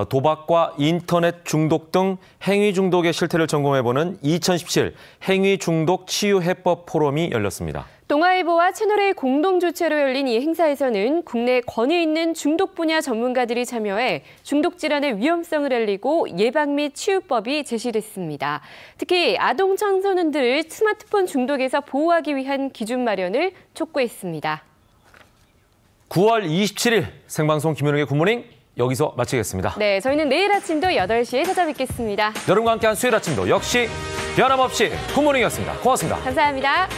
도박과 인터넷 중독 등 행위 중독의 실태를 점검해보는 2017 행위 중독 치유 해법 포럼이 열렸습니다. 동아일보와 채널A 공동 주최로 열린 이 행사에서는 국내 권위 있는 중독 분야 전문가들이 참여해 중독 질환의 위험성을 알리고 예방 및 치유법이 제시됐습니다. 특히 아동 청소년들을 스마트폰 중독에서 보호하기 위한 기준 마련을 촉구했습니다. 9월 27일 생방송 김현웅의 굿모닝 여기서 마치겠습니다. 네, 저희는 내일 아침도 8시에 찾아뵙겠습니다. 여러분과 함께한 수요일 아침도 역시 변함없이 굿모닝이었습니다. 고맙습니다. 감사합니다.